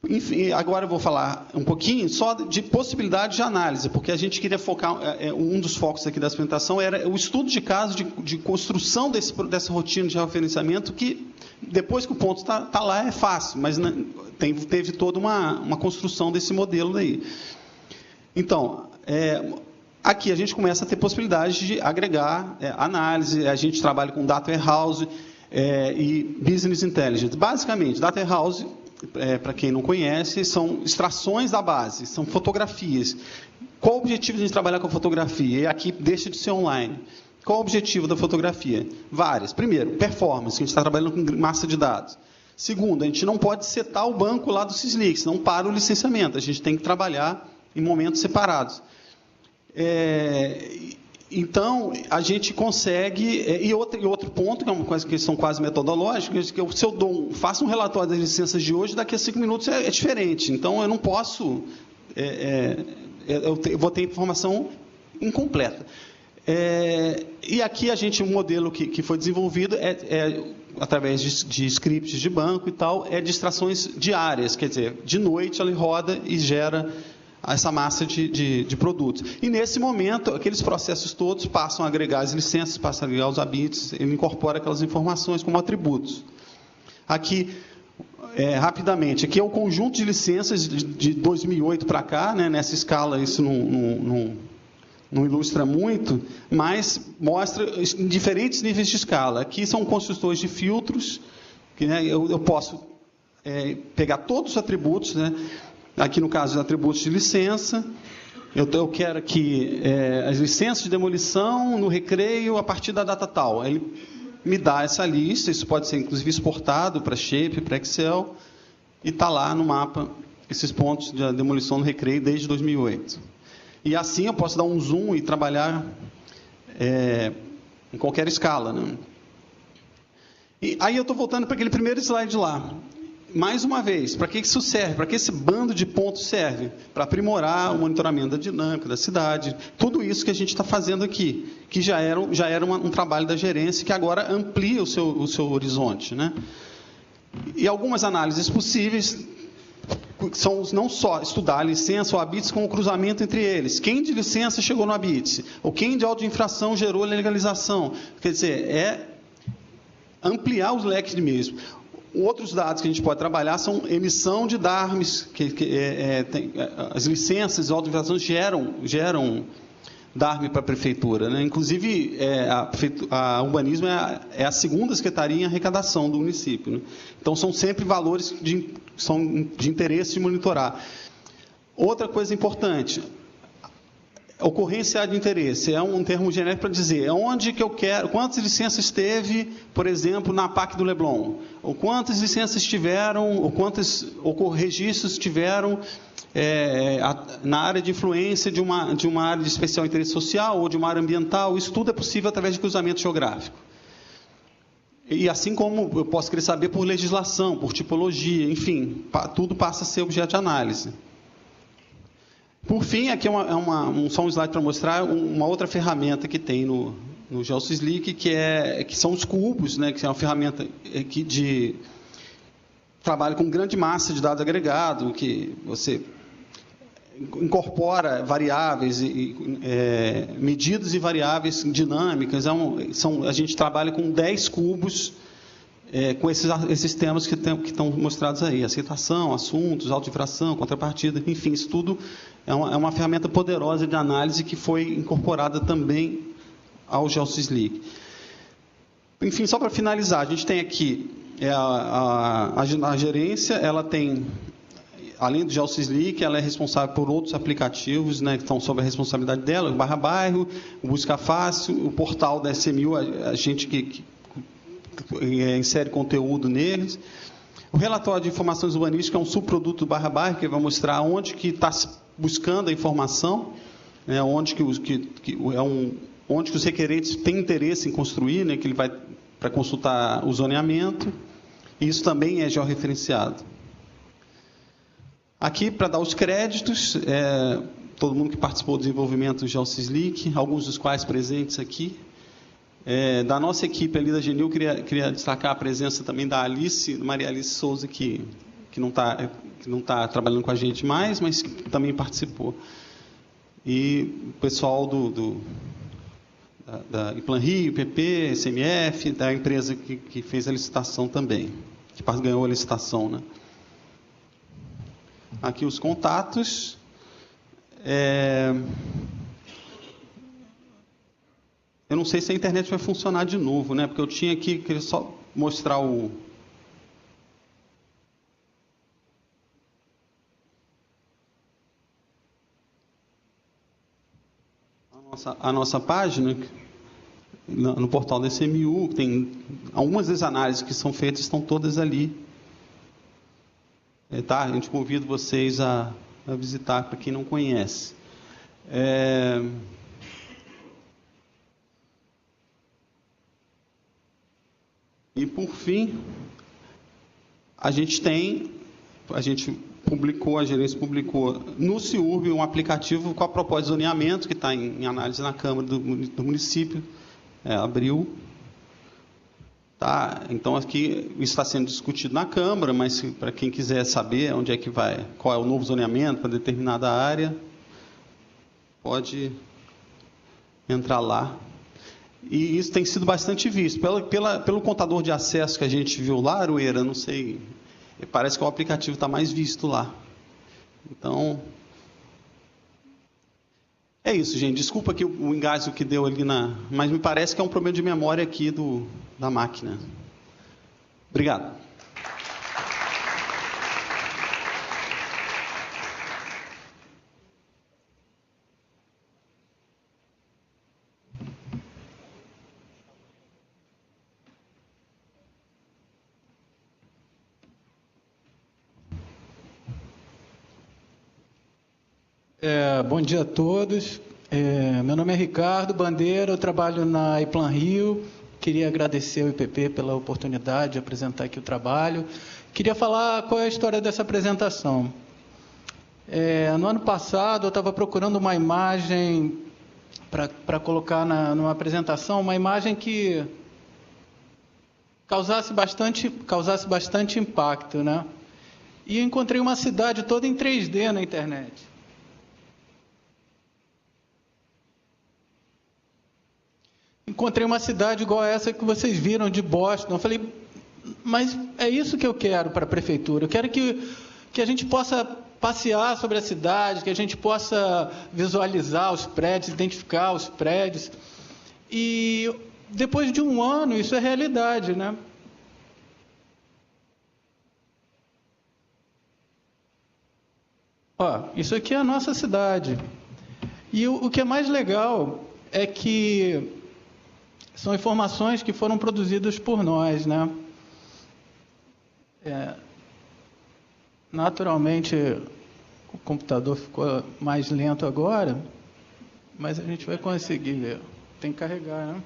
Enfim, agora eu vou falar um pouquinho só de possibilidade de análise, porque a gente queria focar, um dos focos aqui da apresentação era o estudo de caso de construção dessa rotina de georreferenciamento, que depois que o ponto está lá é fácil, mas teve toda uma construção desse modelo daí. Então, aqui a gente começa a ter possibilidade de agregar análise, a gente trabalha com Data Warehouse e Business Intelligence. Basicamente, Data Warehouse para quem não conhece, são extrações da base, são fotografias. Qual o objetivo de a gente trabalhar com fotografia? E aqui deixa de ser online. Qual o objetivo da fotografia? Várias. Primeiro, performance, a gente está trabalhando com massa de dados. Segundo, a gente não pode setar o banco lá do SysLeak, senão para o licenciamento. A gente tem que trabalhar em momentos separados. Então, a gente consegue... E outro ponto, que é uma questão quase metodológica, é que se eu faço um relatório das licenças de hoje, daqui a 5 minutos é diferente. Então, eu não posso... eu vou ter informação incompleta. E aqui o modelo que foi desenvolvido através de scripts de banco e tal, de extrações diárias, quer dizer, de noite ele roda e gera essa massa de produtos. E nesse momento, aqueles processos todos passam a agregar as licenças, passam a agregar os habits, ele incorpora aquelas informações como atributos. Aqui, rapidamente, aqui é o conjunto de licenças de 2008 para cá, né, nessa escala isso não ilustra muito, mas mostra em diferentes níveis de escala. Aqui são construtores de filtros, que, né, eu posso pegar todos os atributos, né, aqui no caso os atributos de licença, eu quero aqui as licenças de demolição no recreio a partir da data tal. Ele me dá essa lista, isso pode ser inclusive exportado para Shape, para Excel, e está lá no mapa esses pontos de demolição no recreio desde 2008. E assim eu posso dar um zoom e trabalhar em qualquer escala, né? E aí eu estou voltando para aquele primeiro slide lá. Mais uma vez, para que isso serve? Para que esse bando de pontos serve? Para aprimorar o monitoramento da dinâmica da cidade. Tudo isso que a gente está fazendo aqui, que já era um trabalho da gerência, que agora amplia o seu horizonte, né? E algumas análises possíveis são não só estudar a licença ou habits, como o cruzamento entre eles. Quem de licença chegou no habits? Ou quem de auto-infração gerou a legalização? Quer dizer, ampliar os leques de mesmo. Outros dados que a gente pode trabalhar são emissão de DARMs, as licenças e auto-infrações geram DARM para a prefeitura, né? Inclusive, a urbanismo é a segunda secretaria em arrecadação do município, né? Então, são sempre valores são de interesse de monitorar. Outra coisa importante, ocorrência de interesse, é um termo genérico para dizer onde que eu quero, quantas licenças teve, por exemplo, na PAC do Leblon, ou quantas licenças tiveram, ou quantos registros tiveram na área de influência de uma área de especial interesse social ou de uma área ambiental. Isso tudo é possível através de cruzamento geográfico. E assim como eu posso querer saber por legislação, por tipologia, enfim, tudo passa a ser objeto de análise. Por fim, aqui só um slide para mostrar uma outra ferramenta que tem no GeoSysLeak, que são os cubos, né, que é uma ferramenta de trabalho com grande massa de dados agregado, que você incorpora variáveis, medidas e variáveis dinâmicas. A gente trabalha com 10 cubos com esses temas que estão mostrados aí: aceitação, assuntos, auto-infração, contrapartida, enfim, isso tudo é uma ferramenta poderosa de análise que foi incorporada também ao GeoSysLeak. Enfim, só para finalizar, a gente tem aqui a gerência, ela tem, além do GeoSysLeak, ela é responsável por outros aplicativos, né, que estão sob a responsabilidade dela: o Barra Bairro, o Busca Fácil, o portal da SMU, a gente que insere conteúdo neles. O relatório de informações urbanísticas é um subproduto do Barra Bairro, que vai mostrar onde que está buscando a informação, né, onde que os requerentes têm interesse em construir, né, que ele vai para consultar o zoneamento. E isso também é georreferenciado. Aqui, para dar os créditos, todo mundo que participou do desenvolvimento do GeoSysLeak, alguns dos quais presentes aqui. Da nossa equipe ali da Genil, queria destacar a presença também da Maria Alice Souza, que não está trabalhando com a gente mais, mas que também participou. E o pessoal da Iplan Rio, PP, SMF, da empresa que fez a licitação também, que ganhou a licitação, né? Aqui os contatos. Eu não sei se a internet vai funcionar de novo, né? Porque eu tinha aqui, queria só mostrar a nossa página, no portal da CMU, tem algumas das análises que são feitas, estão todas ali. Tá? A gente convida vocês a visitar, para quem não conhece. E, por fim, a gente publicou, a gerência publicou no CIURB um aplicativo com a proposta de zoneamento, que está em análise na Câmara do município, abril. Tá? Então, aqui isso está sendo discutido na Câmara, mas para quem quiser saber onde é que vai, qual é o novo zoneamento para determinada área, pode entrar lá. E isso tem sido bastante visto. Pelo contador de acesso que a gente viu lá, Aroeira, não sei, parece que o aplicativo está mais visto lá. Então, é isso, gente. Desculpa aqui o engasgo que deu ali mas me parece que é um problema de memória aqui da máquina. Obrigado. Bom dia a todos. Meu nome é Ricardo Bandeira, eu trabalho na Iplan Rio. Queria agradecer ao IPP pela oportunidade de apresentar aqui o trabalho. Queria falar qual é a história dessa apresentação. No ano passado, eu estava procurando uma imagem para colocar numa apresentação, uma imagem que causasse bastante impacto, né? E encontrei uma cidade toda em 3D na internet. Encontrei uma cidade igual a essa que vocês viram, de Boston. Eu falei, mas é isso que eu quero para a prefeitura. Eu quero que a gente possa passear sobre a cidade, que a gente possa visualizar os prédios, identificar os prédios. E depois de um ano, isso é realidade, né? Isso aqui é a nossa cidade. E o que é mais legal é que são informações que foram produzidas por nós, né? Naturalmente, o computador ficou mais lento agora, mas a gente vai conseguir ver. Tem que carregar, né?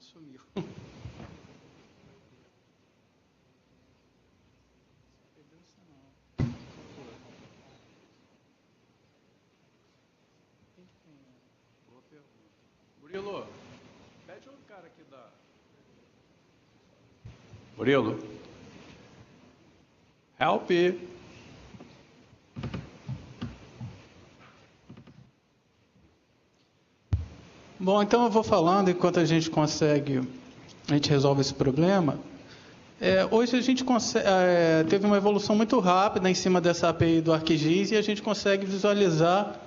Sumiu. Murilo, pede o cara aqui da... Murilo. Help. Bom, então eu vou falando enquanto a gente resolve esse problema. Hoje a gente teve uma evolução muito rápida em cima dessa API do ArcGIS e a gente consegue visualizar...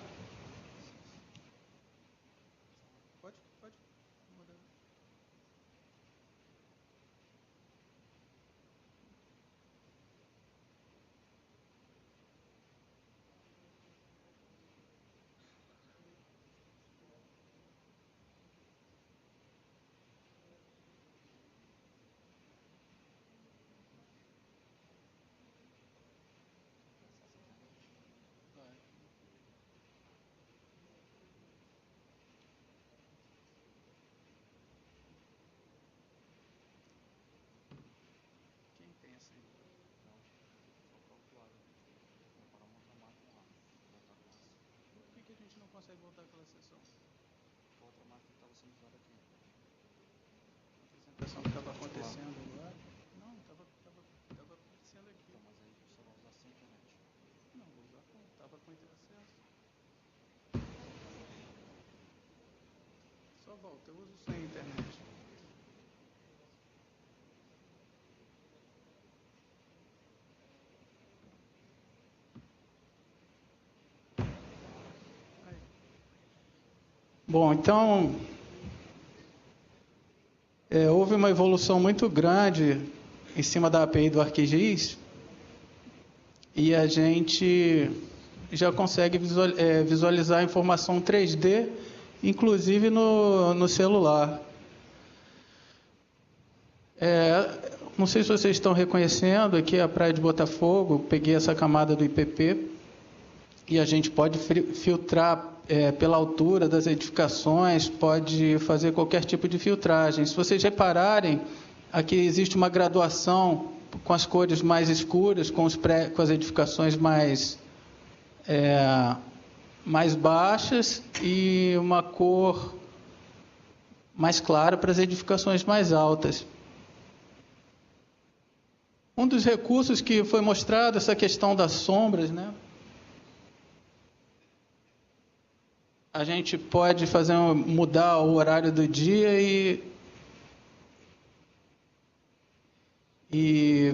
Consegue voltar aquela sessão? Outra máquina que estava sendo usada aqui. A apresentação que estava acontecendo agora? Não, estava acontecendo aqui. Então, mas aí você vai usar sem internet? Não, vou usar com. Estava com acesso. Só volta, eu uso sem internet. Bom, então, houve uma evolução muito grande em cima da API do ArcGIS e a gente já consegue visualizar a informação 3D, inclusive no celular. Não sei se vocês estão reconhecendo, aqui é a Praia de Botafogo, peguei essa camada do IPP e a gente pode filtrar pela altura das edificações, pode fazer qualquer tipo de filtragem. Se vocês repararem, aqui existe uma graduação com as cores mais escuras, com as edificações mais baixas e uma cor mais clara para as edificações mais altas. Um dos recursos que foi mostrado, essa questão das sombras, né? A gente pode mudar o horário do dia e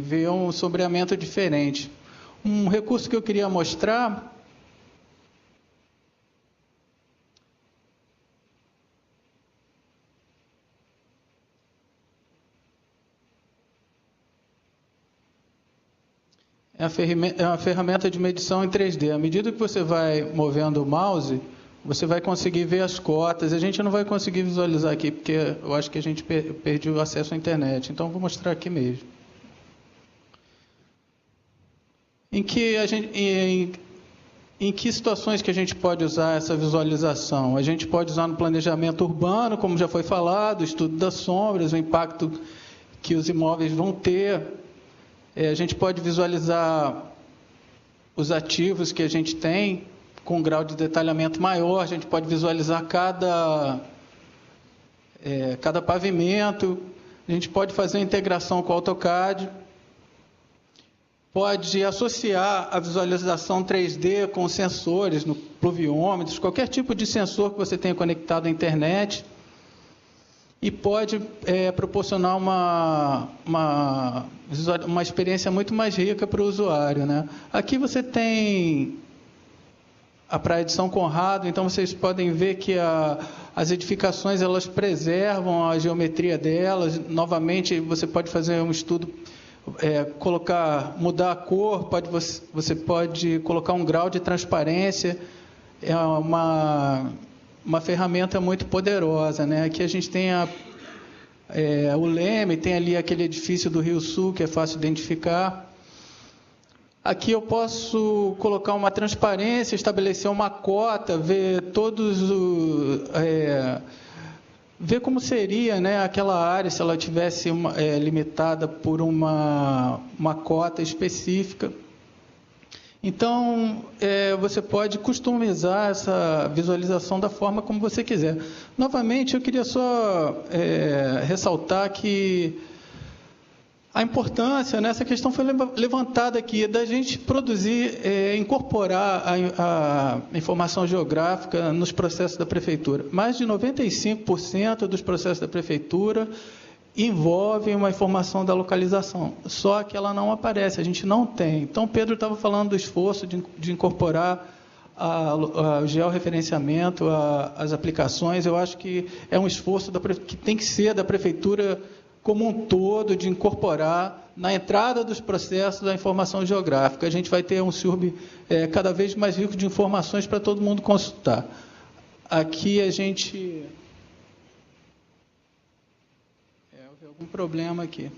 ver um sombreamento diferente. Um recurso que eu queria mostrar é uma ferramenta de medição em 3D. À medida que você vai movendo o mouse, você vai conseguir ver as cotas. A gente não vai conseguir visualizar aqui, porque eu acho que a gente perdeu o acesso à internet. Então, vou mostrar aqui mesmo. Em que situações que a gente pode usar essa visualização? A gente pode usar no planejamento urbano, como já foi falado, o estudo das sombras, o impacto que os imóveis vão ter. A gente pode visualizar os ativos que a gente tem com um grau de detalhamento maior, a gente pode visualizar cada pavimento, a gente pode fazer a integração com o AutoCAD, pode associar a visualização 3D com sensores, no pluviômetros, qualquer tipo de sensor que você tenha conectado à internet, e pode proporcionar uma experiência muito mais rica para o usuário, né? Aqui você tem a Praia de São Conrado, então vocês podem ver que as edificações elas preservam a geometria delas. Novamente, você pode fazer um estudo, mudar a cor, você pode colocar um grau de transparência. É uma ferramenta muito poderosa, né? Aqui a gente tem o Leme, tem ali aquele edifício do Rio Sul, que é fácil identificar. Aqui eu posso colocar uma transparência, estabelecer uma cota, ver ver como seria, né, aquela área se ela tivesse limitada por uma cota específica. Então, você pode customizar essa visualização da forma como você quiser. Novamente, eu queria só ressaltar que a importância, né, essa questão foi levantada aqui, da gente produzir, incorporar a informação geográfica nos processos da Prefeitura. Mais de 95% dos processos da Prefeitura envolvem uma informação da localização, só que ela não aparece, a gente não tem. Então, Pedro estava falando do esforço de incorporar o georreferenciamento, as aplicações. Eu acho que é um esforço que tem que ser da Prefeitura como um todo, de incorporar na entrada dos processos da informação geográfica. A gente vai ter um SURB cada vez mais rico de informações para todo mundo consultar. Aqui a gente... houve algum problema aqui.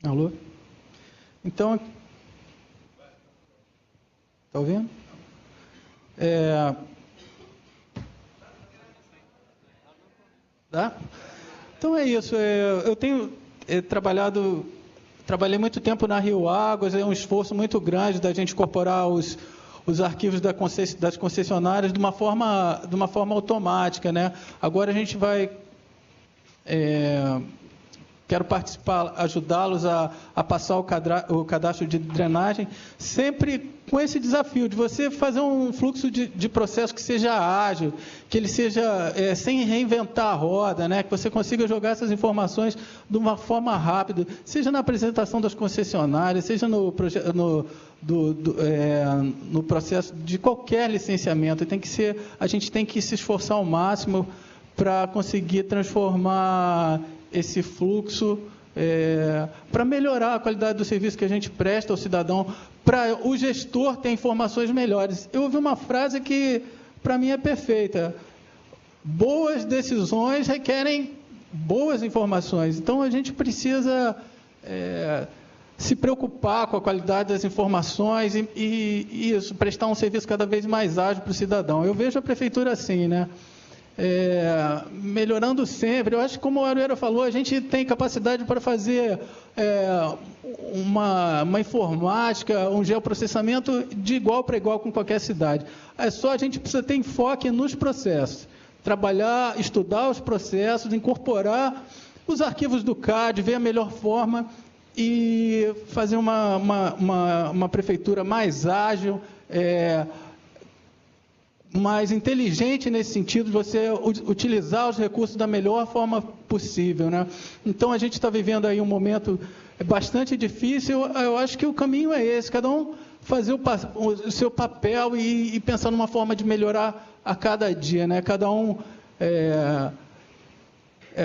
Alô? Então... Está ouvindo? Tá? Então é isso. Eu tenho trabalhei muito tempo na Rio Águas, é um esforço muito grande da gente incorporar os arquivos das concessionárias de uma forma automática, né? Agora a gente vai quero participar, ajudá-los a passar o cadastro de drenagem, sempre com esse desafio de você fazer um fluxo de processo que seja ágil, que ele seja sem reinventar a roda, né? Que você consiga jogar essas informações de uma forma rápida, seja na apresentação das concessionárias, seja no processo de qualquer licenciamento. A gente tem que se esforçar ao máximo para conseguir transformar esse fluxo para melhorar a qualidade do serviço que a gente presta ao cidadão, para o gestor ter informações melhores. Eu ouvi uma frase que, para mim, é perfeita. Boas decisões requerem boas informações. Então, a gente precisa se preocupar com a qualidade das informações e isso, prestar um serviço cada vez mais ágil para o cidadão. Eu vejo a prefeitura assim, né? Melhorando sempre. Eu acho que, como o Arueira falou, a gente tem capacidade para fazer uma informática, um geoprocessamento de igual para igual com qualquer cidade. É só a gente precisa ter enfoque nos processos, trabalhar, estudar os processos, incorporar os arquivos do CAD, ver a melhor forma e fazer uma prefeitura mais ágil, mais inteligente nesse sentido, de você utilizar os recursos da melhor forma possível, né? Então, a gente está vivendo aí um momento bastante difícil. Eu acho que o caminho é esse, cada um fazer o seu papel e pensar numa forma de melhorar a cada dia, né? Cada um...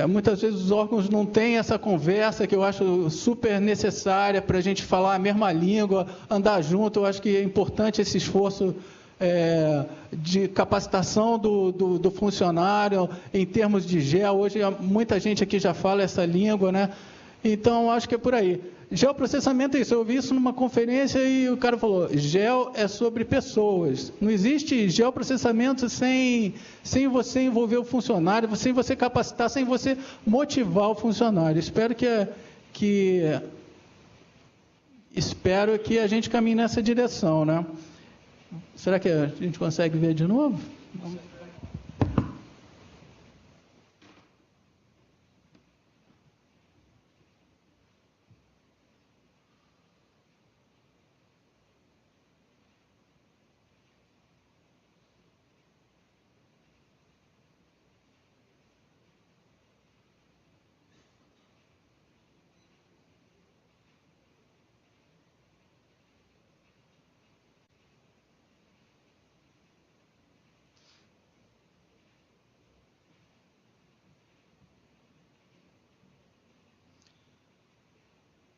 muitas vezes os órgãos não têm essa conversa que eu acho super necessária para a gente falar a mesma língua, andar junto. Eu acho que é importante esse esforço de capacitação do funcionário em termos de gel. Hoje muita gente aqui já fala essa língua, né? Então, acho que é por aí. Geoprocessamento é isso. Eu ouvi isso numa conferência e o cara falou, gel é sobre pessoas. Não existe geoprocessamento sem você envolver o funcionário, sem você capacitar, sem você motivar o funcionário. Espero que a gente caminhe nessa direção, né? Será que a gente consegue ver de novo?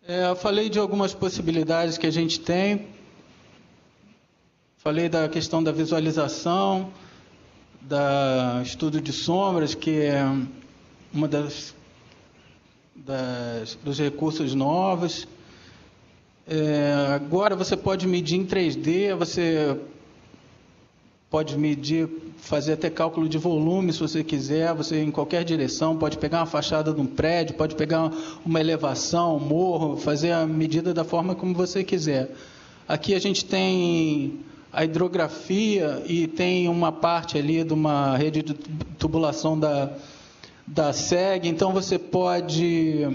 Eu falei de algumas possibilidades que a gente tem, falei da questão da visualização, da estudo de sombras, que é uma dos recursos novos. Agora você pode medir em 3D, você pode medir, fazer até cálculo de volume, se você quiser, você em qualquer direção, pode pegar uma fachada de um prédio, pode pegar uma elevação, um morro, fazer a medida da forma como você quiser. Aqui a gente tem a hidrografia e tem uma parte ali de uma rede de tubulação da SEG, então você pode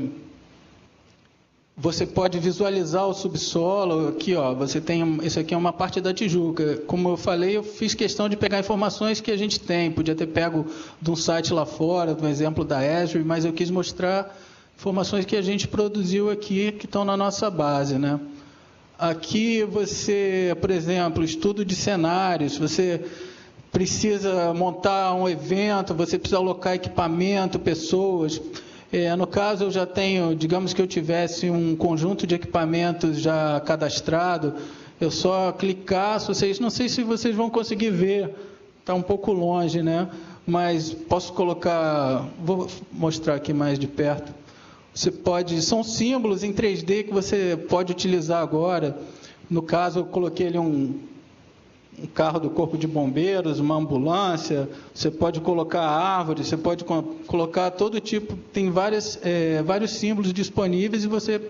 visualizar o subsolo. Aqui, ó, você tem, isso aqui é uma parte da Tijuca. Como eu falei, eu fiz questão de pegar informações que a gente tem. Podia ter pego de um site lá fora, do exemplo da Esri, mas eu quis mostrar informações que a gente produziu aqui, que estão na nossa base, né? Aqui você, por exemplo, estudo de cenários, você precisa montar um evento, você precisa alocar equipamento, pessoas. No caso, eu já tenho, digamos que eu tivesse um conjunto de equipamentos já cadastrado, eu só clicar, não sei se vocês vão conseguir ver, está um pouco longe, né? Mas posso colocar, vou mostrar aqui mais de perto. Você pode, são símbolos em 3D que você pode utilizar agora. No caso, eu coloquei ali um carro do Corpo de Bombeiros, uma ambulância, você pode colocar árvores, você pode colocar todo tipo, tem vários símbolos disponíveis e você,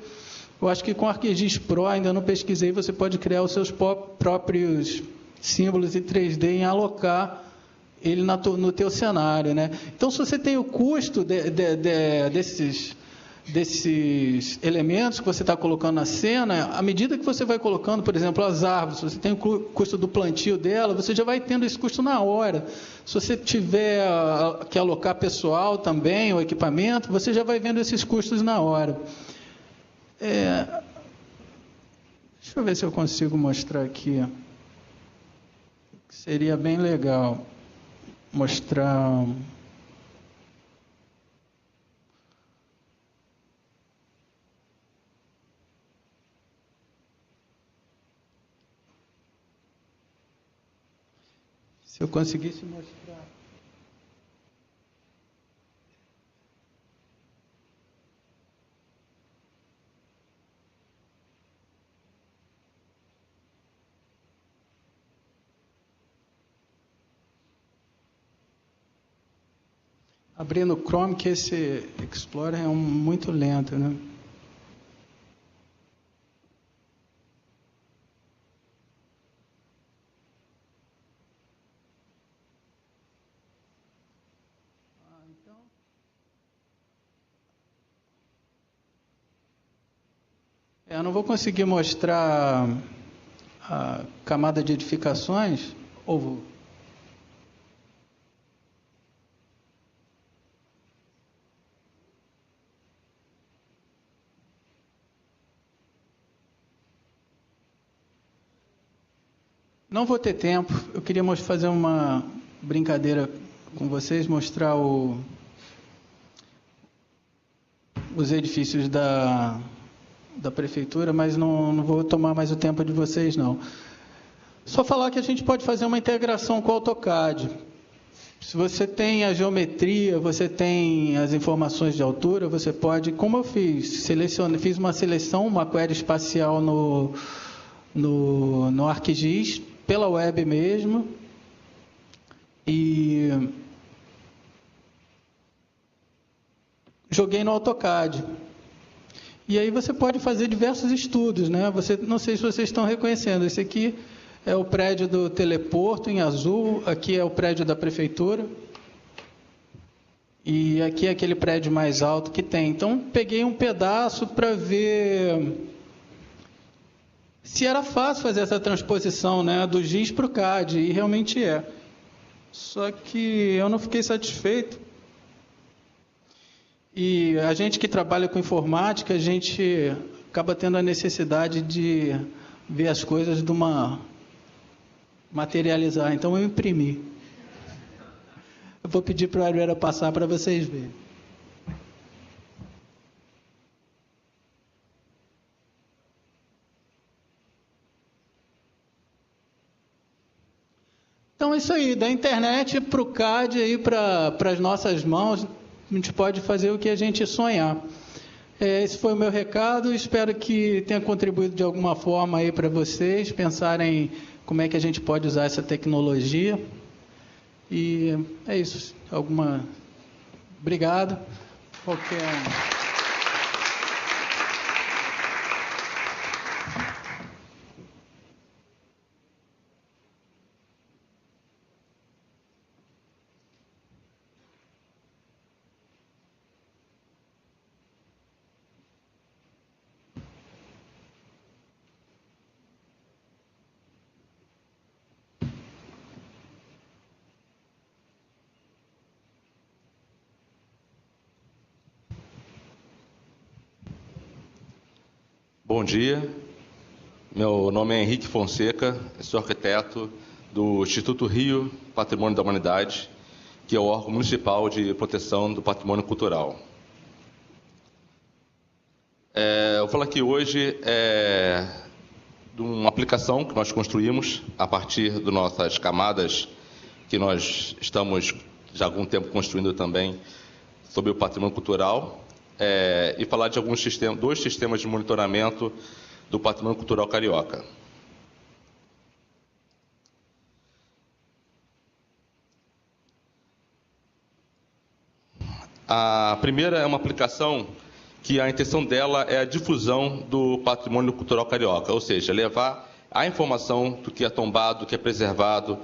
eu acho que com ArcGIS Pro, ainda não pesquisei, você pode criar os seus próprios símbolos em 3D e alocar ele no teu cenário, né? Então, se você tem o custo desses elementos que você está colocando na cena, à medida que você vai colocando, por exemplo, as árvores, você tem o custo do plantio dela, você já vai tendo esse custo na hora. Se você tiver que alocar pessoal também, o equipamento, você já vai vendo esses custos na hora. Deixa eu ver se eu consigo mostrar aqui. Seria bem legal mostrar... Se eu conseguisse mostrar... Abrindo o Chrome, que esse Explorer é muito lento, né? Eu não vou conseguir mostrar a camada de edificações, ou vou... Não vou ter tempo. Eu queria fazer uma brincadeira com vocês, mostrar os edifícios da prefeitura, mas não vou tomar mais o tempo de vocês, não. Só falar que a gente pode fazer uma integração com o AutoCAD. Se você tem a geometria, você tem as informações de altura, você pode, como eu fiz uma seleção, uma query espacial no ArcGIS, pela web mesmo, e joguei no AutoCAD. E aí você pode fazer diversos estudos, né? Não sei se vocês estão reconhecendo, esse aqui é o prédio do teleporto em azul, aqui é o prédio da prefeitura, e aqui é aquele prédio mais alto que tem. Então, peguei um pedaço para ver se era fácil fazer essa transposição, né, do GIS para o CAD, e realmente é. Só que eu não fiquei satisfeito. E a gente que trabalha com informática, a gente acaba tendo a necessidade de ver as coisas materializar. Então eu imprimi. Eu vou pedir para a Ariela passar para vocês verem. Então é isso aí, da internet para o CAD, para as nossas mãos, a gente pode fazer o que a gente sonhar. Esse foi o meu recado, espero que tenha contribuído de alguma forma aí para vocês pensarem como é que a gente pode usar essa tecnologia. E é isso. Obrigado. Bom dia, meu nome é Henrique Fonseca, sou arquiteto do Instituto Rio Patrimônio da Humanidade, que é o órgão municipal de proteção do patrimônio cultural. Eu vou falar aqui hoje de uma aplicação que nós construímos a partir das nossas camadas, que nós estamos já há algum tempo construindo também sobre o patrimônio cultural, e falar de dois sistemas de monitoramento do patrimônio cultural carioca. A primeira é uma aplicação que a intenção dela é a difusão do patrimônio cultural carioca, ou seja, levar a informação do que é tombado, do que é preservado,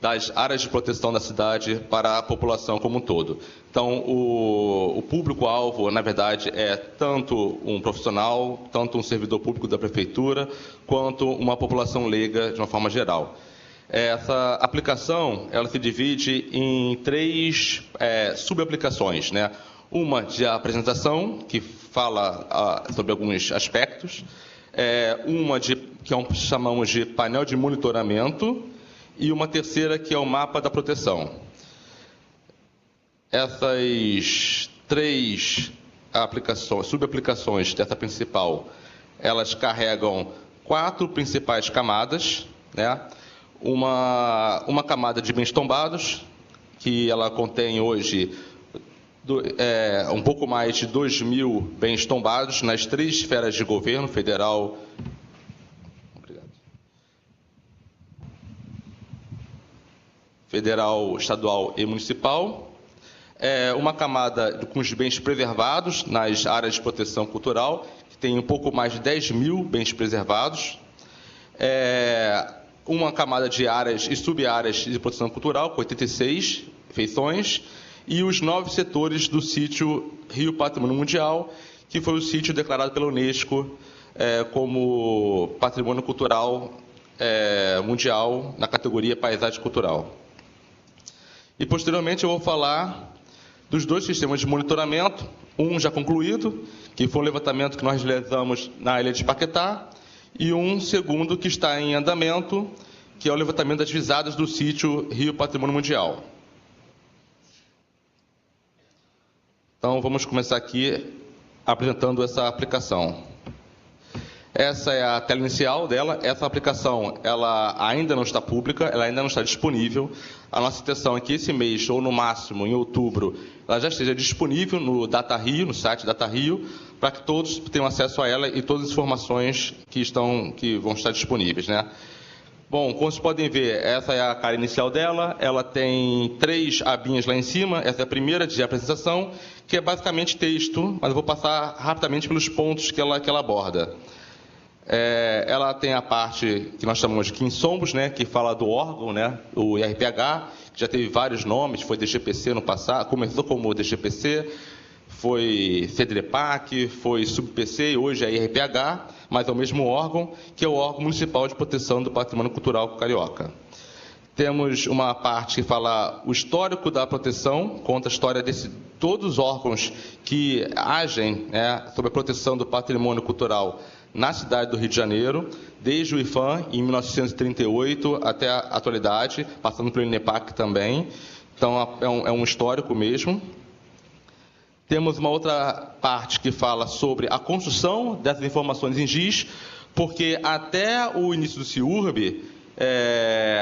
das áreas de proteção da cidade para a população como um todo. Então, o público-alvo, na verdade, é tanto um profissional, tanto um servidor público da prefeitura, quanto uma população leiga de uma forma geral. Essa aplicação, ela se divide em 3 subaplicações, né? Uma de apresentação, que fala sobre alguns aspectos, uma que chamamos de painel de monitoramento, e uma terceira que é o mapa da proteção. Essas 3 subaplicações dessa principal, elas carregam 4 principais camadas, né? Uma camada de bens tombados, que ela contém hoje um pouco mais de 2.000 bens tombados nas 3 esferas de governo, federal, estadual e municipal. Uma camada com os bens preservados nas áreas de proteção cultural, que tem um pouco mais de 10.000 bens preservados. Uma camada de áreas e sub-áreas de proteção cultural, com 86 feições, e os 9 setores do sítio Rio Patrimônio Mundial, que foi o sítio declarado pela Unesco como Patrimônio Cultural Mundial na categoria Paisagem Cultural. E, posteriormente, eu vou falar dos 2 sistemas de monitoramento, um já concluído, que foi um levantamento que nós realizamos na Ilha de Paquetá, e um segundo que está em andamento, que é o levantamento das visadas do sítio Rio Patrimônio Mundial. Então, vamos começar aqui apresentando essa aplicação. Essa é a tela inicial dela. Essa aplicação, ela ainda não está pública, ela ainda não está disponível. A nossa intenção é que esse mês, ou no máximo em outubro, ela já esteja disponível no DataRio, no site DataRio, para que todos tenham acesso a ela e todas as informações que vão estar disponíveis, né? Bom, como vocês podem ver, essa é a cara inicial dela. Ela tem 3 abinhas lá em cima. Essa é a primeira de apresentação, que é basicamente texto, mas eu vou passar rapidamente pelos pontos que ela aborda. Ela tem a parte que nós chamamos de quinsomos, né, que fala do órgão, né, o IRPH, que já teve vários nomes, foi DGPC no passado, começou como DGPC, foi CEDREPAC, foi SubPC e hoje é IRPH, mas é o mesmo órgão, que é o órgão municipal de proteção do patrimônio cultural carioca. Temos uma parte que fala o histórico da proteção, conta a história de todos os órgãos que agem, né, sobre a proteção do patrimônio cultural na cidade do Rio de Janeiro, desde o IFAM, em 1938, até a atualidade, passando pelo INEPAC também. Então, é um histórico mesmo. Temos uma outra parte que fala sobre a construção dessas informações em GIS, porque até o início do CIURB,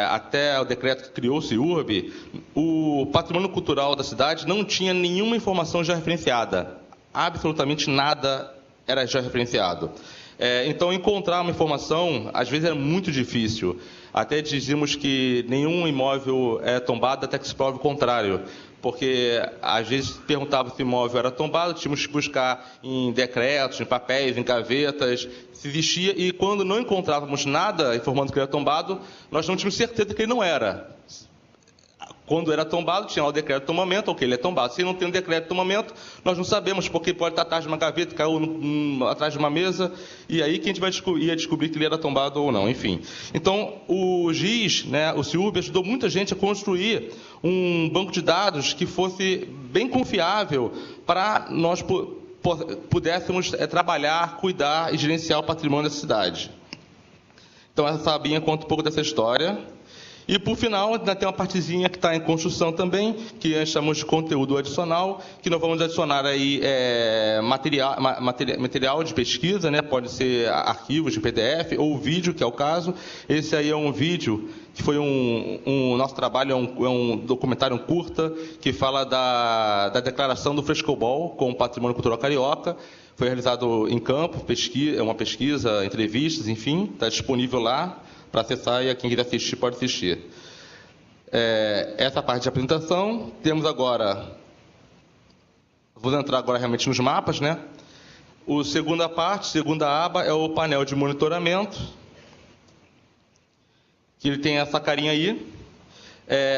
até o decreto que criou o CIURB, o patrimônio cultural da cidade não tinha nenhuma informação já referenciada. Absolutamente nada era já referenciado. Então, encontrar uma informação, às vezes, é muito difícil. Até dizíamos que nenhum imóvel é tombado até que se prove o contrário, porque, às vezes, perguntava se o imóvel era tombado, tínhamos que buscar em decretos, em papéis, em gavetas, se existia, e quando não encontrávamos nada informando que ele era tombado, nós não tínhamos certeza que ele não era. Quando era tombado, tinha lá o decreto de tombamento, ok, ele é tombado. Se não tem um decreto de tombamento, nós não sabemos, porque pode estar atrás de uma gaveta, caiu atrás de uma mesa, e aí que a gente ia descobrir que ele era tombado ou não, enfim. Então, o GIS, né, o CIURB, ajudou muita gente a construir um banco de dados que fosse bem confiável para nós pudéssemos trabalhar, cuidar e gerenciar o patrimônio da cidade. Então, essa Sabinha conta um pouco dessa história. E, por final, ainda tem uma partezinha que está em construção também, que nós chamamos de conteúdo adicional, que nós vamos adicionar aí material de pesquisa, né? Pode ser arquivos de PDF ou vídeo, que é o caso. Esse aí é um vídeo que foi nosso trabalho, é um documentário curta, que fala da declaração do frescobol com o patrimônio cultural carioca. Foi realizado em campo, uma pesquisa, entrevistas, enfim, está disponível lá para acessar, e quem quiser assistir pode assistir. Essa parte de apresentação. Temos agora, vou entrar agora realmente nos mapas, né? Segunda aba, é o painel de monitoramento, que ele tem essa carinha aí.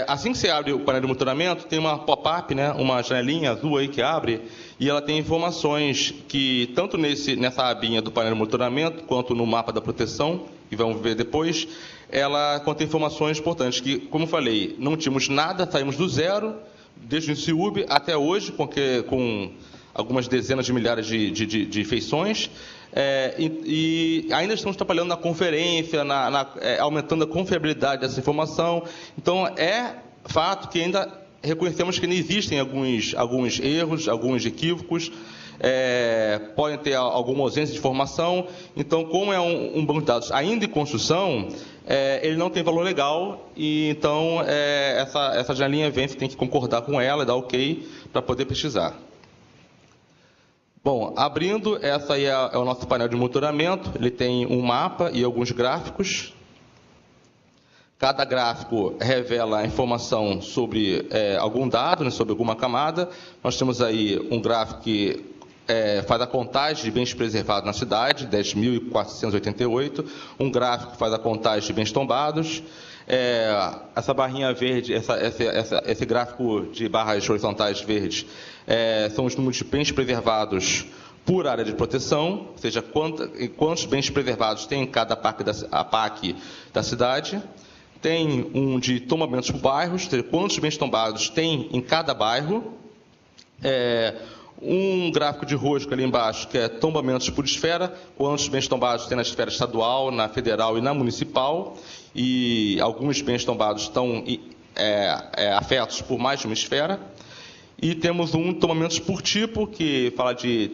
Assim que você abre o painel de monitoramento, tem uma pop-up, né, uma janelinha azul aí que abre, e ela tem informações que, tanto nessa abinha do painel de monitoramento, quanto no mapa da proteção, que vamos ver depois, ela contém informações importantes, que, como eu falei, não tínhamos nada, saímos do zero, desde o INCIUB até hoje, com algumas dezenas de milhares de feições, e ainda estamos trabalhando na conferência, aumentando a confiabilidade dessa informação. Então, é fato que ainda reconhecemos que ainda existem alguns erros, alguns equívocos, podem ter alguma ausência de informação. Então, como é um banco de dados ainda em construção, ele não tem valor legal, e então essa janelinha vem, você tem que concordar com ela, dar ok para poder pesquisar. Bom, abrindo, essa aí é o nosso painel de monitoramento. Ele tem um mapa e alguns gráficos. Cada gráfico revela informação sobre algum dado, né, sobre alguma camada. Nós temos aí um gráfico que faz a contagem de bens preservados na cidade, 10.488. Um gráfico que faz a contagem de bens tombados. Essa barrinha verde, esse gráfico de barras horizontais verdes, são os números de bens preservados por área de proteção, ou seja, quantos bens preservados tem em cada PAC da cidade. Tem um de tombamentos por bairros, ou seja, quantos bens tombados tem em cada bairro. Um gráfico de rosca ali embaixo, que é tombamentos por esfera, quantos bens tombados tem na esfera estadual, na federal e na municipal, e alguns bens tombados estão afetos por mais de uma esfera. E temos um tombamentos por tipo, que fala de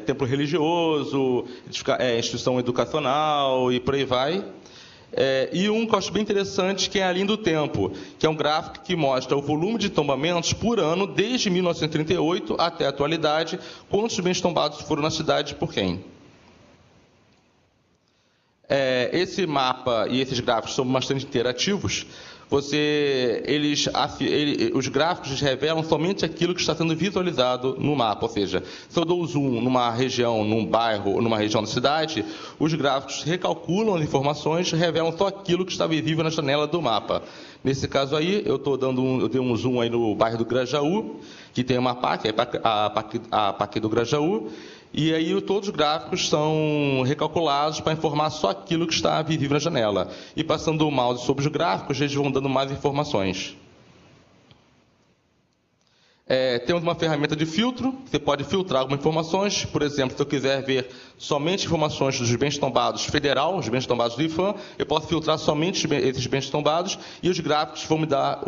templo religioso, instituição educacional e por aí vai. E um que eu acho bem interessante, que é a linha do tempo, que é um gráfico que mostra o volume de tombamentos por ano, desde 1938 até a atualidade, quantos bens tombados foram na cidade e por quem. Esse mapa e esses gráficos são bastante interativos. Os gráficos revelam somente aquilo que está sendo visualizado no mapa, ou seja, se eu dou zoom numa região, num bairro ou numa região da cidade, os gráficos recalculam as informações, revelam só aquilo que está visível na janela do mapa. Nesse caso aí, eu dei um zoom aí no bairro do Grajaú, que tem uma PAC, a PAC do Grajaú, e aí todos os gráficos são recalculados para informar só aquilo que está visível na janela. E passando o mouse sobre os gráficos, eles vão dando mais informações. Temos uma ferramenta de filtro, você pode filtrar algumas informações. Por exemplo, se eu quiser ver somente informações dos bens tombados federal, os bens tombados do IFAM, eu posso filtrar somente esses bens tombados, e os gráficos vão me dar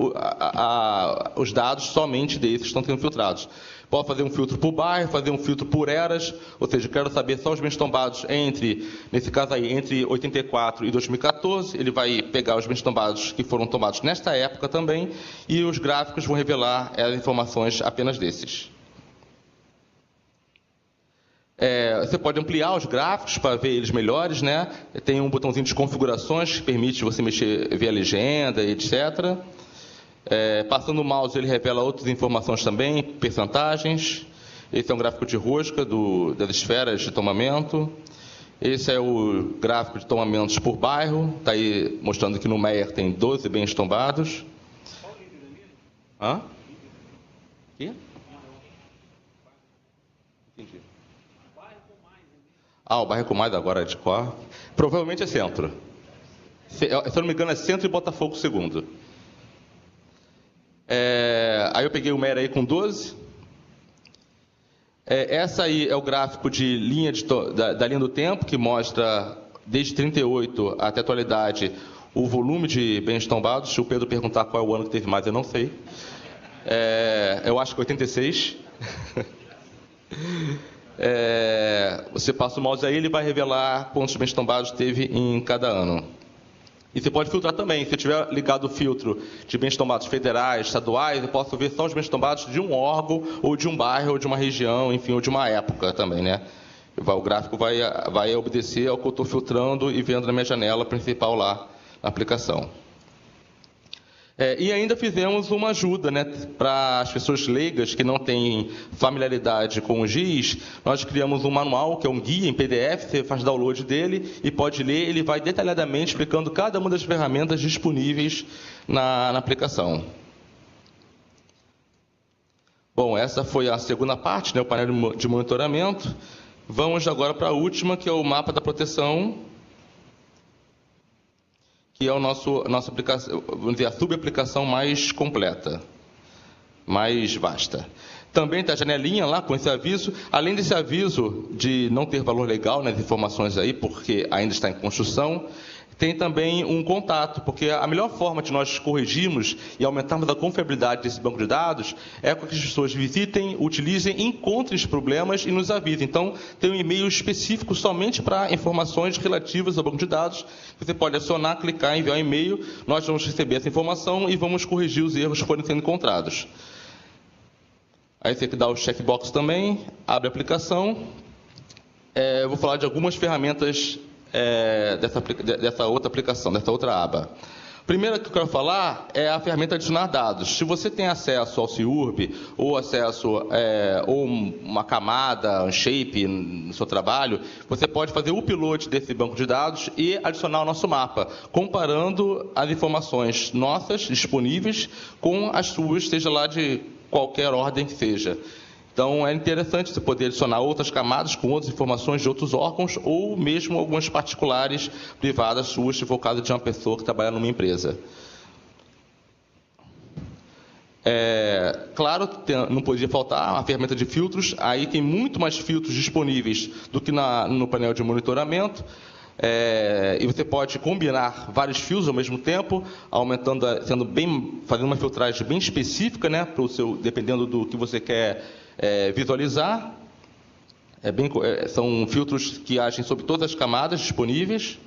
os dados somente desses que estão sendo filtrados. Posso fazer um filtro por bairro, fazer um filtro por eras, ou seja, eu quero saber só os bens tombados nesse caso aí, entre 84 e 2014, ele vai pegar os bens tombados que foram tomados nesta época também, e os gráficos vão revelar as informações apenas desses. Você pode ampliar os gráficos para ver eles melhores, né? Tem um botãozinho de configurações que permite você ver a legenda, etc. Passando o mouse, ele revela outras informações também, percentagens. Esse é um gráfico de rosca das esferas de tombamento. Esse é o gráfico de tombamentos por bairro. Está aí mostrando que no Meier tem 12 bens tombados. Hã? Quê? Entendi. O bairro com mais agora de cor. Provavelmente é centro. Se eu não me engano, é centro e Botafogo segundo. Aí eu peguei o Meier aí com 12. Essa aí é o gráfico de da linha do tempo, que mostra desde 38 até a atualidade o volume de bens tombados. Se o Pedro perguntar qual é o ano que teve mais, eu não sei. Eu acho que 86. Você passa o mouse aí, ele vai revelar quantos bens tombados teve em cada ano. E você pode filtrar também. Se eu tiver ligado o filtro de bens tombados federais, estaduais, eu posso ver só os bens tombados de um órgão, ou de um bairro, ou de uma região, enfim, ou de uma época também, né? O gráfico vai obedecer ao que eu estou filtrando e vendo na minha janela principal lá na aplicação. E ainda fizemos uma ajuda, né, para as pessoas leigas que não têm familiaridade com o GIS. Nós criamos um manual, que é um guia em PDF, você faz download dele e pode ler, ele vai detalhadamente explicando cada uma das ferramentas disponíveis na aplicação. Bom, essa foi a segunda parte, né, o painel de monitoramento. Vamos agora para a última, que é o mapa da proteção, que é a nossa aplicação, vamos dizer, a subaplicação mais completa, mais vasta. Também está a janelinha lá com esse aviso. Além desse aviso de não ter valor legal nas informações aí, porque ainda está em construção, tem também um contato, porque a melhor forma de nós corrigirmos e aumentarmos a confiabilidade desse banco de dados é com que as pessoas visitem, utilizem, encontrem os problemas e nos avisem. Então, tem um e-mail específico somente para informações relativas ao banco de dados. Você pode acionar, clicar, enviar um e-mail, nós vamos receber essa informação e vamos corrigir os erros que forem sendo encontrados. Aí você dá o checkbox também, abre a aplicação. Eu vou falar de algumas ferramentas dessa outra aplicação, dessa outra aba. A primeira que eu quero falar é a ferramenta adicionar dados. Se você tem acesso ao CIURB, ou acesso ou uma camada, um shape no seu trabalho, você pode fazer o upload desse banco de dados e adicionar o nosso mapa, comparando as informações nossas disponíveis com as suas, seja lá de qualquer ordem que seja. Então, é interessante você poder adicionar outras camadas com outras informações de outros órgãos ou mesmo algumas particulares, privadas suas, se for o caso de uma pessoa que trabalha numa empresa. Claro, não podia faltar a ferramenta de filtros. Aí tem muito mais filtros disponíveis do que no painel de monitoramento. E você pode combinar vários fios ao mesmo tempo, aumentando, fazendo uma filtragem bem específica, né, dependendo do que você quer visualizar. São filtros que agem sobre todas as camadas disponíveis.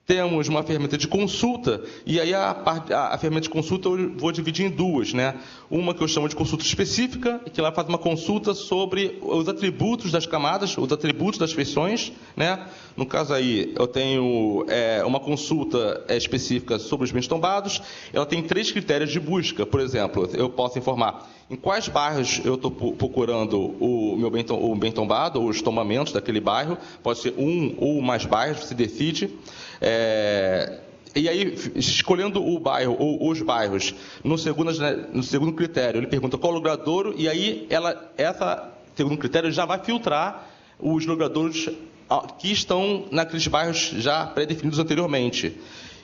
Temos uma ferramenta de consulta, e aí a ferramenta de consulta eu vou dividir em duas, né? Uma que eu chamo de consulta específica, que ela faz uma consulta sobre os atributos das camadas, os atributos das feições, né? No caso aí, eu tenho uma consulta específica sobre os bens tombados. Ela tem 3 critérios de busca. Por exemplo, eu posso informar em quais bairros eu estou procurando o bem tombado, ou os tombamentos daquele bairro. Pode ser um ou mais bairros, você decide. E aí, escolhendo o bairro ou os bairros, no segundo critério, ele pergunta qual logradouro, e aí esse segundo critério já vai filtrar os logradouros que estão naqueles bairros já pré-definidos anteriormente.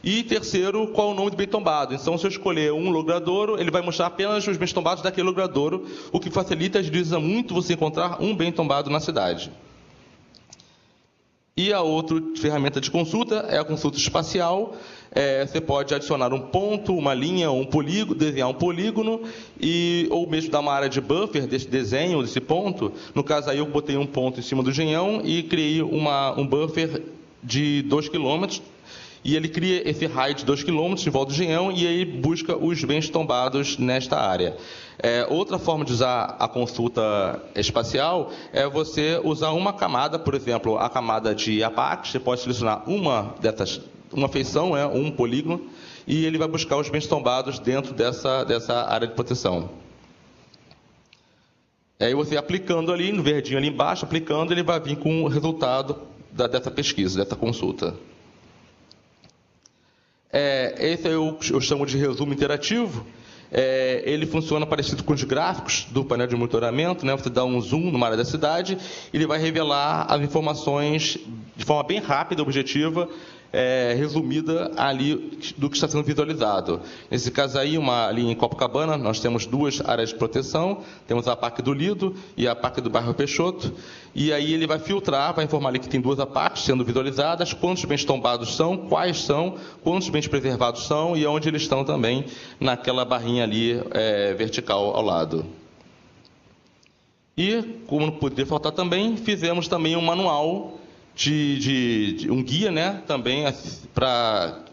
E terceiro, qual o nome do bem tombado. Então, se eu escolher um logradouro, ele vai mostrar apenas os bens tombados daquele logradouro, o que facilita, agiliza muito você encontrar um bem tombado na cidade. E a outra ferramenta de consulta é a consulta espacial. Você pode adicionar um ponto, uma linha, um polígono, desenhar um polígono, ou mesmo dar uma área de buffer desse desenho, desse ponto. No caso aí, eu botei um ponto em cima do engenhão e criei um buffer de 2 km. E ele cria esse raio de 2 km em volta do engenhão e aí busca os bens tombados nesta área. Outra forma de usar a consulta espacial é você usar uma camada, por exemplo, a camada de APAC. Você pode selecionar uma feição, um polígono, e ele vai buscar os bens tombados dentro dessa área de proteção. Aí você aplicando ali, no verdinho ali embaixo, aplicando, ele vai vir com o resultado dessa pesquisa, dessa consulta. Esse eu chamo de resumo interativo. Ele funciona parecido com os gráficos do painel de monitoramento, né? Você dá um zoom numa área da cidade, ele vai revelar as informações de forma bem rápida, objetiva, resumida ali do que está sendo visualizado. Nesse caso aí, ali em Copacabana, nós temos 2 áreas de proteção, temos a APAC do Lido e a APAC do bairro Peixoto, e aí ele vai filtrar, vai informar ali que tem 2 APACs sendo visualizadas, quantos bens tombados são, quais são, quantos bens preservados são e onde eles estão também naquela barrinha ali vertical ao lado. E, como não poderia faltar também, fizemos também um manual de um guia, né, também para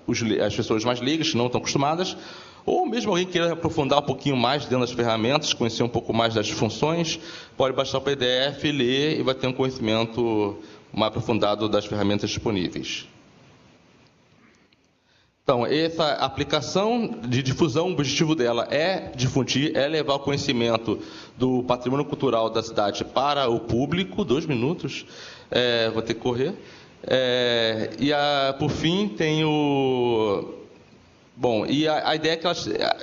as pessoas mais leigas, que não estão acostumadas, ou mesmo alguém que queira aprofundar um pouquinho mais dentro das ferramentas, conhecer um pouco mais das funções, pode baixar o PDF, ler e vai ter um conhecimento mais aprofundado das ferramentas disponíveis. Então, essa aplicação de difusão, o objetivo dela é difundir, é levar o conhecimento do patrimônio cultural da cidade para o público. 2 minutos, vou ter que correr. Por fim, tem o... Bom, e a ideia é que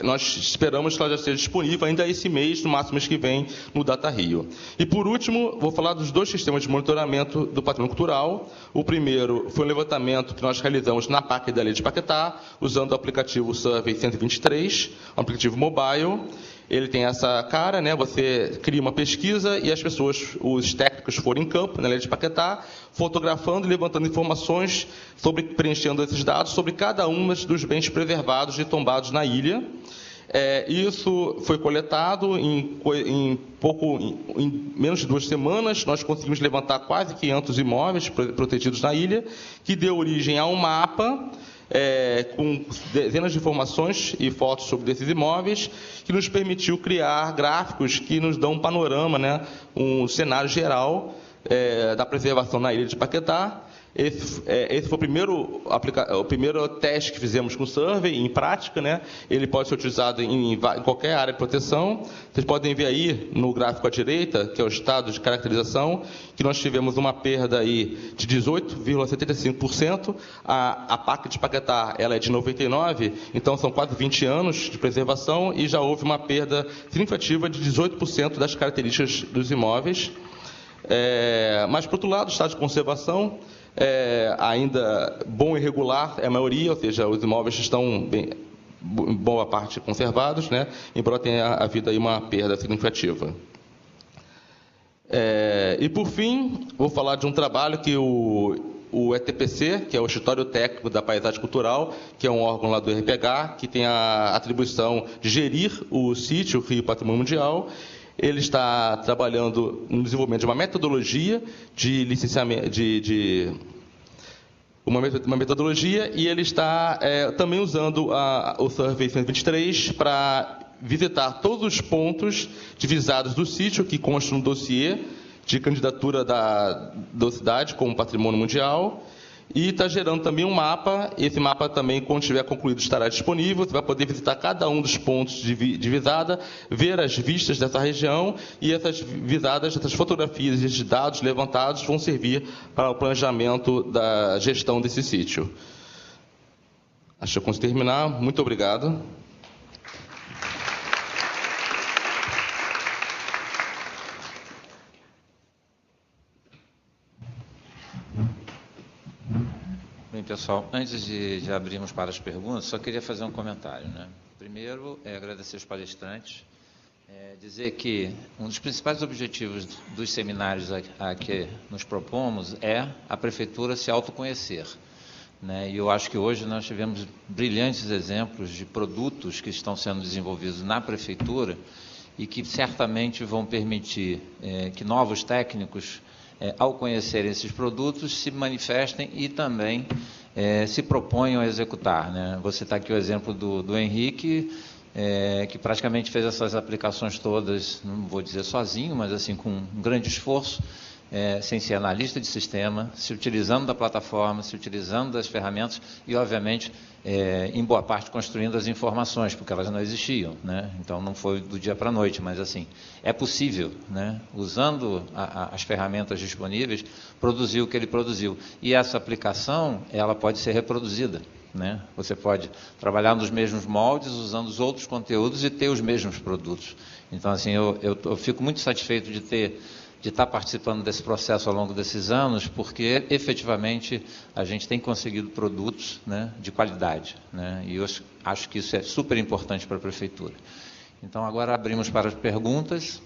nós esperamos que ela já esteja disponível ainda esse mês, no máximo mês que vem, no Data Rio. E, por último, vou falar dos 2 sistemas de monitoramento do patrimônio cultural. O primeiro foi um levantamento que nós realizamos na PAC da Ilha de Paquetá, usando o aplicativo Survey 123, um aplicativo mobile. Ele tem essa cara, né? Você cria uma pesquisa e as pessoas, os técnicos foram em campo, na Ilha de Paquetá, fotografando e levantando informações, preenchendo esses dados sobre cada um dos bens preservados e tombados na ilha. Isso foi coletado em menos de 2 semanas. Nós conseguimos levantar quase 500 imóveis protegidos na ilha, que deu origem a um mapa com dezenas de informações e fotos sobre esses imóveis, que nos permitiu criar gráficos que nos dão um panorama, né, um cenário geral da preservação na ilha de Paquetá. Esse foi o primeiro teste que fizemos com o Survey, em prática, né? Ele pode ser utilizado em qualquer área de proteção. Vocês podem ver aí no gráfico à direita, que é o estado de caracterização, que nós tivemos uma perda aí de 18,75%. A PAC de Paquetá, ela é de 99, então são quase 20 anos de preservação e já houve uma perda significativa de 18% das características dos imóveis. Mas, por outro lado, o estado de conservação ainda bom e regular, é a maioria, ou seja, os imóveis estão em boa parte conservados, né? Embora tenha havido aí uma perda significativa. E, por fim, vou falar de um trabalho que o ETPC, que é o Escritório Técnico da Paisagem Cultural, que é um órgão lá do RPH, que tem a atribuição de gerir o sítio Rio Patrimônio Mundial. Ele está trabalhando no desenvolvimento de uma metodologia de licenciamento, uma metodologia, e ele está também usando o Survey 123 para visitar todos os pontos divisados do sítio que constam no dossiê de candidatura da cidade como patrimônio mundial. E está gerando também um mapa. Esse mapa também, quando estiver concluído, estará disponível. Você vai poder visitar cada um dos pontos de visada, ver as vistas dessa região, e essas visadas, essas fotografias e esses dados levantados vão servir para o planejamento da gestão desse sítio. Acho que eu consigo terminar. Muito obrigado. Bem, pessoal, antes de abrirmos para as perguntas, só queria fazer um comentário, né? Primeiro, agradecer os palestrantes, dizer que um dos principais objetivos dos seminários a que nos propomos é a Prefeitura se autoconhecer, né? E eu acho que hoje nós tivemos brilhantes exemplos de produtos que estão sendo desenvolvidos na Prefeitura e que certamente vão permitir que novos técnicos, ao conhecerem esses produtos, se manifestem e também se proponham a executar, né? Vou citar aqui o exemplo do Henrique, que praticamente fez essas aplicações todas, não vou dizer sozinho, mas assim com um grande esforço, sem ser analista de sistema, se utilizando da plataforma, se utilizando das ferramentas e, obviamente, em boa parte construindo as informações, porque elas não existiam, né? Então não foi do dia para a noite, mas assim, é possível, né? Usando as ferramentas disponíveis, produzir o que ele produziu. E essa aplicação, ela pode ser reproduzida, né? Você pode trabalhar nos mesmos moldes, usando os outros conteúdos e ter os mesmos produtos. Então, assim, eu fico muito satisfeito de estar participando desse processo ao longo desses anos, porque efetivamente a gente tem conseguido produtos, né, de qualidade, né? E eu acho que isso é super importante para a Prefeitura. Então, agora abrimos para as perguntas.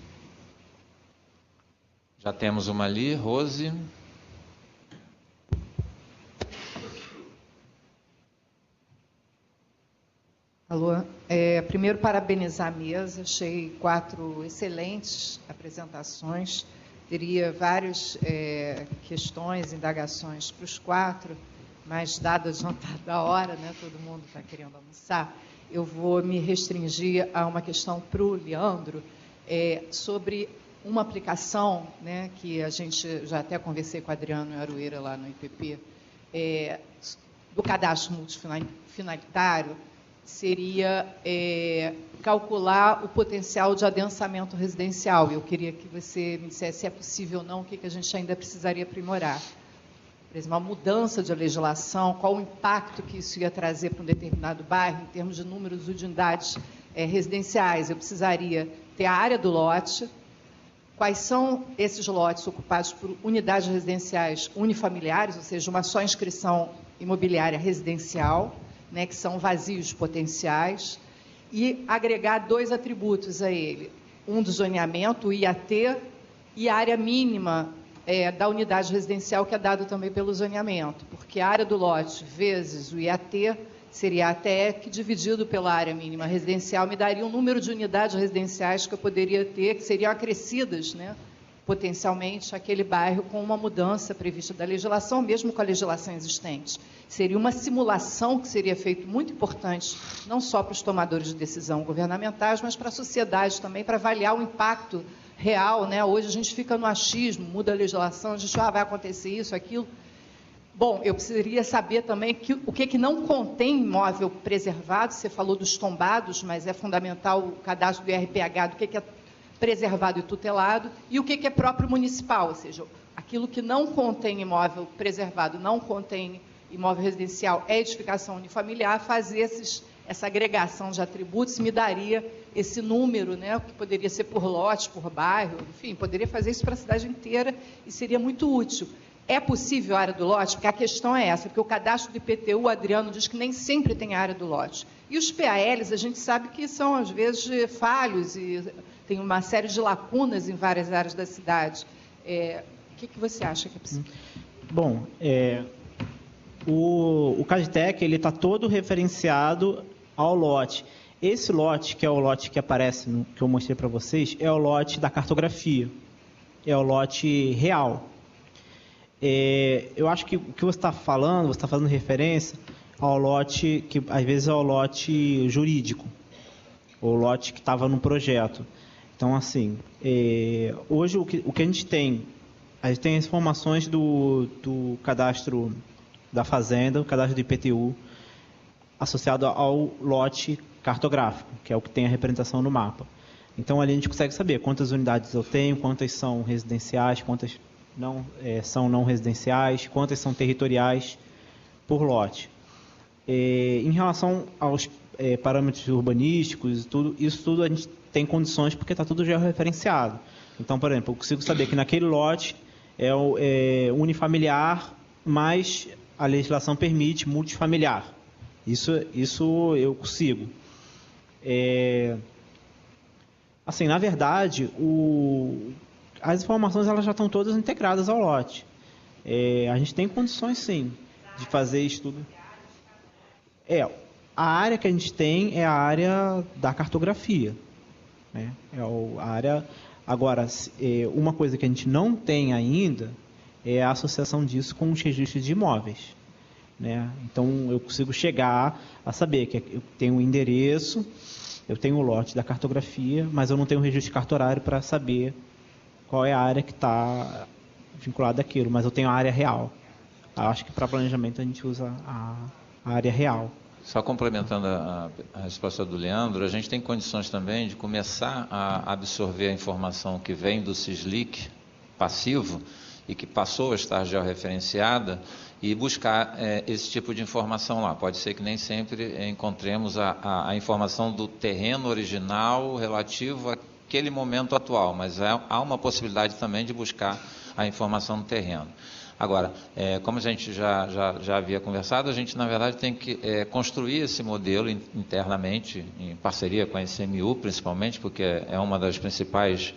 Já temos uma ali, Rose. Alô, primeiro parabenizar a mesa, achei 4 excelentes apresentações, teria várias questões, indagações para os 4, mas dada a jantar da hora, né, todo mundo está querendo almoçar, eu vou me restringir a uma questão para o Leandro, sobre uma aplicação, né, que a gente, já até conversei com o Adriano Arueira lá no IPP, do cadastro finalitário seria calcular o potencial de adensamento residencial. Eu queria que você me dissesse se é possível ou não, o que a gente ainda precisaria aprimorar. Por exemplo, uma mudança de legislação, qual o impacto que isso ia trazer para um determinado bairro, em termos de números de unidades residenciais. Eu precisaria ter a área do lote, quais são esses lotes ocupados por unidades residenciais unifamiliares, ou seja, uma só inscrição imobiliária residencial, né, que são vazios potenciais, e agregar 2 atributos a ele. Um do zoneamento, o IAT, e a área mínima da unidade residencial, que é dado também pelo zoneamento, porque a área do lote vezes o IAT seria a ATEC dividido pela área mínima residencial, me daria um número de unidades residenciais que eu poderia ter, que seriam acrescidas, né, potencialmente, àquele bairro com uma mudança prevista da legislação, mesmo com a legislação existente. Seria uma simulação que seria feita muito importante, não só para os tomadores de decisão governamentais, mas para a sociedade também, para avaliar o impacto real, né? Hoje a gente fica no achismo, muda a legislação, a gente vai acontecer isso, aquilo. Bom, eu precisaria saber também o que não contém imóvel preservado. Você falou dos tombados, mas é fundamental o cadastro do IRPH, do que é preservado e tutelado, e o que é próprio municipal, ou seja, aquilo que não contém imóvel preservado, não contém imóvel residencial, é edificação unifamiliar, fazer essa agregação de atributos me daria esse número, né, que poderia ser por lote, por bairro, enfim, poderia fazer isso para a cidade inteira e seria muito útil. É possível a área do lote? Porque a questão é essa, porque o cadastro do IPTU, o Adriano diz que nem sempre tem a área do lote. E os PALs, a gente sabe que são, às vezes, falhos e tem uma série de lacunas em várias áreas da cidade. O que você acha que é possível? Bom, o CADTEC está todo referenciado ao lote. Esse lote, que é o lote que aparece, que eu mostrei para vocês, é o lote da cartografia. É o lote real. Eu acho que o que você está falando, você está fazendo referência ao lote, que às vezes é o lote jurídico, o lote que estava no projeto. Então, assim, hoje o que a gente tem as informações do cadastro da Fazenda, o cadastro do IPTU, associado ao lote cartográfico, que é o que tem a representação no mapa. Então, ali a gente consegue saber quantas unidades eu tenho, quantas são residenciais, quantas são não residenciais, quantas são territoriais por lote. Em relação aos parâmetros urbanísticos, isso tudo a gente tem condições porque está tudo georreferenciado. Então, por exemplo, eu consigo saber que naquele lote é unifamiliar, mas a legislação permite multifamiliar. Isso eu consigo. Assim, na verdade, as informações elas já estão todas integradas ao lote. A gente tem condições, sim, de fazer estudo. A área que a gente tem é a área da cartografia, né? A área. Agora, uma coisa que a gente não tem ainda é a associação disso com os registros de imóveis, né? Então, eu consigo chegar a saber que eu tenho o endereço, eu tenho o lote da cartografia, mas eu não tenho o registro cartorário para saber qual é a área que está vinculada àquilo, mas eu tenho a área real. Eu acho que para planejamento a gente usa a área real. Só complementando a resposta do Leandro, a gente tem condições também de começar a absorver a informação que vem do CISLIC passivo e que passou a estar georreferenciada e buscar esse tipo de informação lá. Pode ser que nem sempre encontremos a informação do terreno original relativo àquele momento atual, mas há uma possibilidade também de buscar a informação do terreno. Agora, como a gente já havia conversado, a gente, na verdade, tem que construir esse modelo internamente, em parceria com a ICMU, principalmente, porque é uma das principais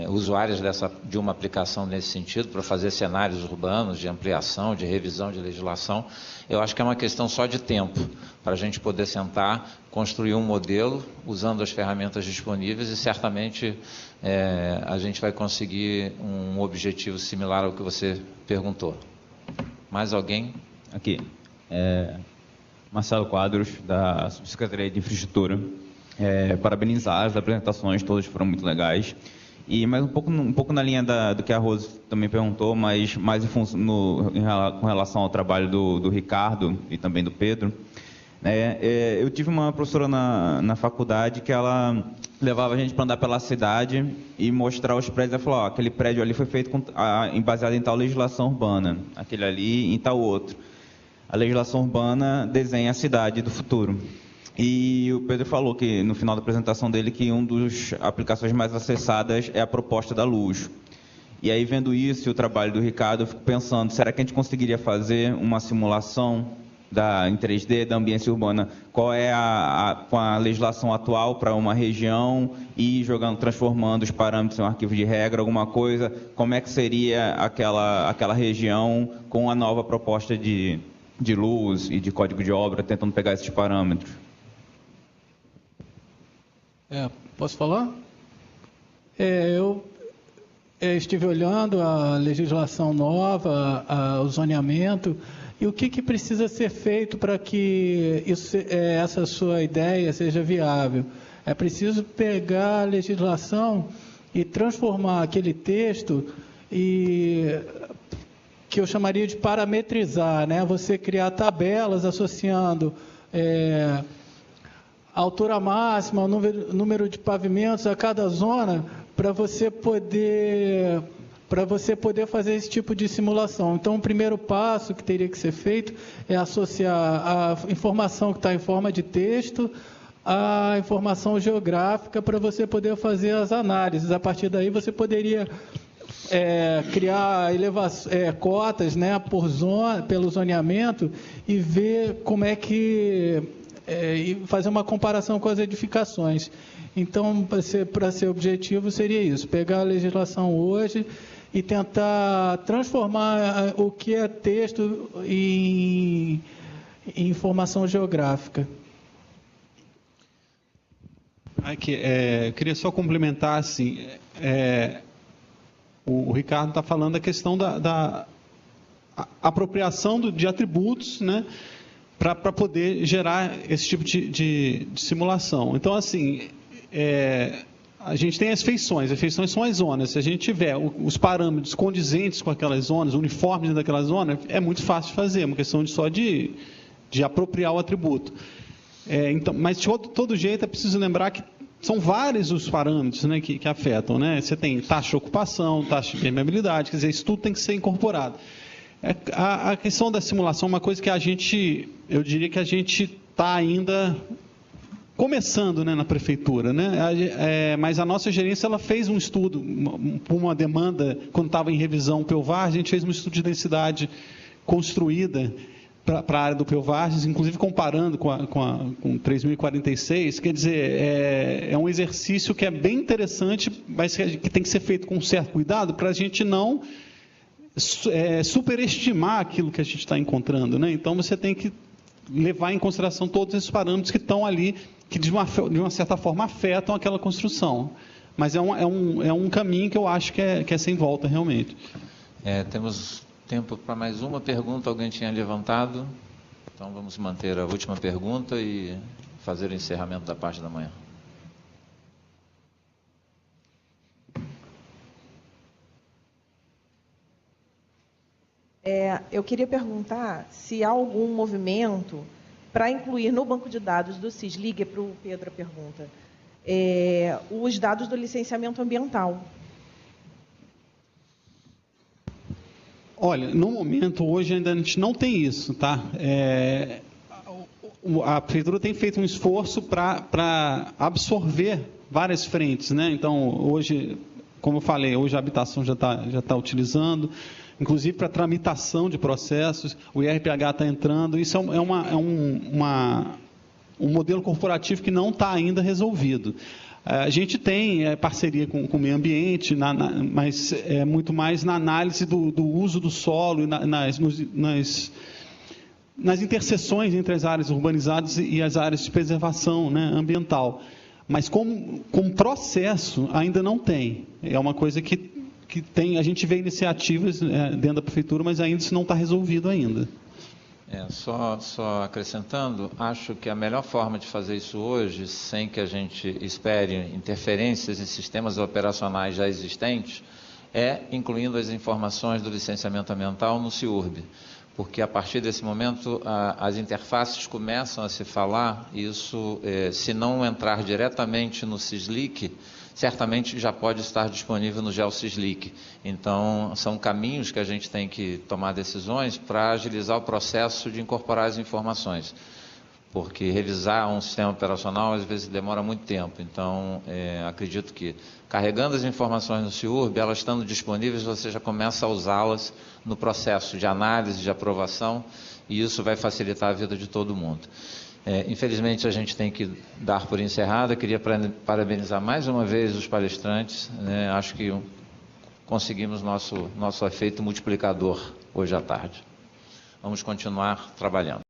usuárias de uma aplicação nesse sentido, para fazer cenários urbanos de ampliação, de revisão de legislação. Eu acho que é uma questão só de tempo, para a gente poder sentar, construir um modelo, usando as ferramentas disponíveis, e certamente a gente vai conseguir um objetivo similar ao que você perguntou. Mais alguém? Aqui. Marcelo Quadros, da Subsecretaria de Infraestrutura. Parabenizar as apresentações, todas foram muito legais. Mas um pouco na linha do que a Rose também perguntou, mas mais com relação ao trabalho do Ricardo e também do Pedro. Eu tive uma professora na faculdade que ela levava a gente para andar pela cidade e mostrar os prédios. Ela falou, aquele prédio ali foi feito baseado em tal legislação urbana, aquele ali em tal outro. A legislação urbana desenha a cidade do futuro. E o Pedro falou que, no final da apresentação dele, que uma das aplicações mais acessadas é a proposta da luz. E aí, vendo isso e o trabalho do Ricardo, eu fico pensando, será que a gente conseguiria fazer uma simulação em 3D da ambiência urbana? Qual é com a legislação atual para uma região e transformando os parâmetros em um arquivo de regra, alguma coisa? Como é que seria aquela região com a nova proposta de luz e de código de obra, tentando pegar esses parâmetros? Posso falar? Eu estive olhando a legislação nova, o zoneamento, e o que precisa ser feito para que essa sua ideia seja viável. É preciso pegar a legislação e transformar aquele texto que eu chamaria de parametrizar, né? Você criar tabelas associando a altura máxima, o número de pavimentos a cada zona, para você poder fazer esse tipo de simulação. Então, o primeiro passo que teria que ser feito é associar a informação que está em forma de texto à informação geográfica para você poder fazer as análises. A partir daí, você poderia criar cotas, né, pelo zoneamento e ver como é que... e fazer uma comparação com as edificações. Então, para ser objetivo, seria isso, pegar a legislação hoje e tentar transformar o que é texto em informação geográfica. Eu queria só complementar, assim, o Ricardo está falando da questão da apropriação de atributos, né, para poder gerar esse tipo de simulação. Então, assim, a gente tem as feições são as zonas. Se a gente tiver os parâmetros condizentes com aquelas zonas, uniformes daquela zona, é muito fácil de fazer, é uma questão só de apropriar o atributo. Então, mas, de todo jeito, é preciso lembrar que são vários os parâmetros, né, que afetam, né? Você tem taxa de ocupação, taxa de permeabilidade, quer dizer, isso tudo tem que ser incorporado. A questão da simulação é uma coisa que eu diria que a gente está ainda começando, né, na prefeitura, né? Mas a nossa gerência ela fez um estudo, por uma demanda, quando estava em revisão o PEUVAR, a gente fez um estudo de densidade construída para a área do PEUVAR, inclusive comparando com 3046, quer dizer, é um exercício que é bem interessante, mas que tem que ser feito com um certo cuidado para a gente não superestimar aquilo que a gente está encontrando, né? Então, você tem que levar em consideração todos esses parâmetros que estão ali, que de uma certa forma afetam aquela construção. Mas é um caminho que eu acho que é sem volta, realmente. Temos tempo para mais uma pergunta, alguém tinha levantado? Então, vamos manter a última pergunta e fazer o encerramento da parte da manhã. Eu queria perguntar se há algum movimento para incluir no banco de dados do CISLIG, para o Pedro a pergunta, os dados do licenciamento ambiental. Olha, no momento, hoje ainda a gente não tem isso, tá? A prefeitura tem feito um esforço para absorver várias frentes, né? Então, hoje, como eu falei, hoje a habitação já está utilizando, inclusive para tramitação de processos, o IRPH está entrando, isso é um modelo corporativo que não está ainda resolvido. A gente tem parceria com o meio ambiente, mas é muito mais na análise do uso do solo e nas interseções entre as áreas urbanizadas e as áreas de preservação, né, ambiental. Mas como processo ainda não tem. É uma coisa que tem, a gente vê iniciativas dentro da prefeitura, mas ainda isso não está resolvido ainda. Só acrescentando, acho que a melhor forma de fazer isso hoje, sem que a gente espere interferências em sistemas operacionais já existentes, é incluindo as informações do licenciamento ambiental no CIURB, porque a partir desse momento as interfaces começam a se falar, e isso, se não entrar diretamente no SISLIC, certamente já pode estar disponível no GeoSISLIC. Então, são caminhos que a gente tem que tomar decisões para agilizar o processo de incorporar as informações, porque revisar um sistema operacional às vezes demora muito tempo. Então, acredito que carregando as informações no CIURB, elas estando disponíveis, você já começa a usá-las no processo de análise, de aprovação, e isso vai facilitar a vida de todo mundo. Infelizmente, a gente tem que dar por encerrada. Queria parabenizar mais uma vez os palestrantes. Acho que conseguimos nosso efeito multiplicador hoje à tarde. Vamos continuar trabalhando.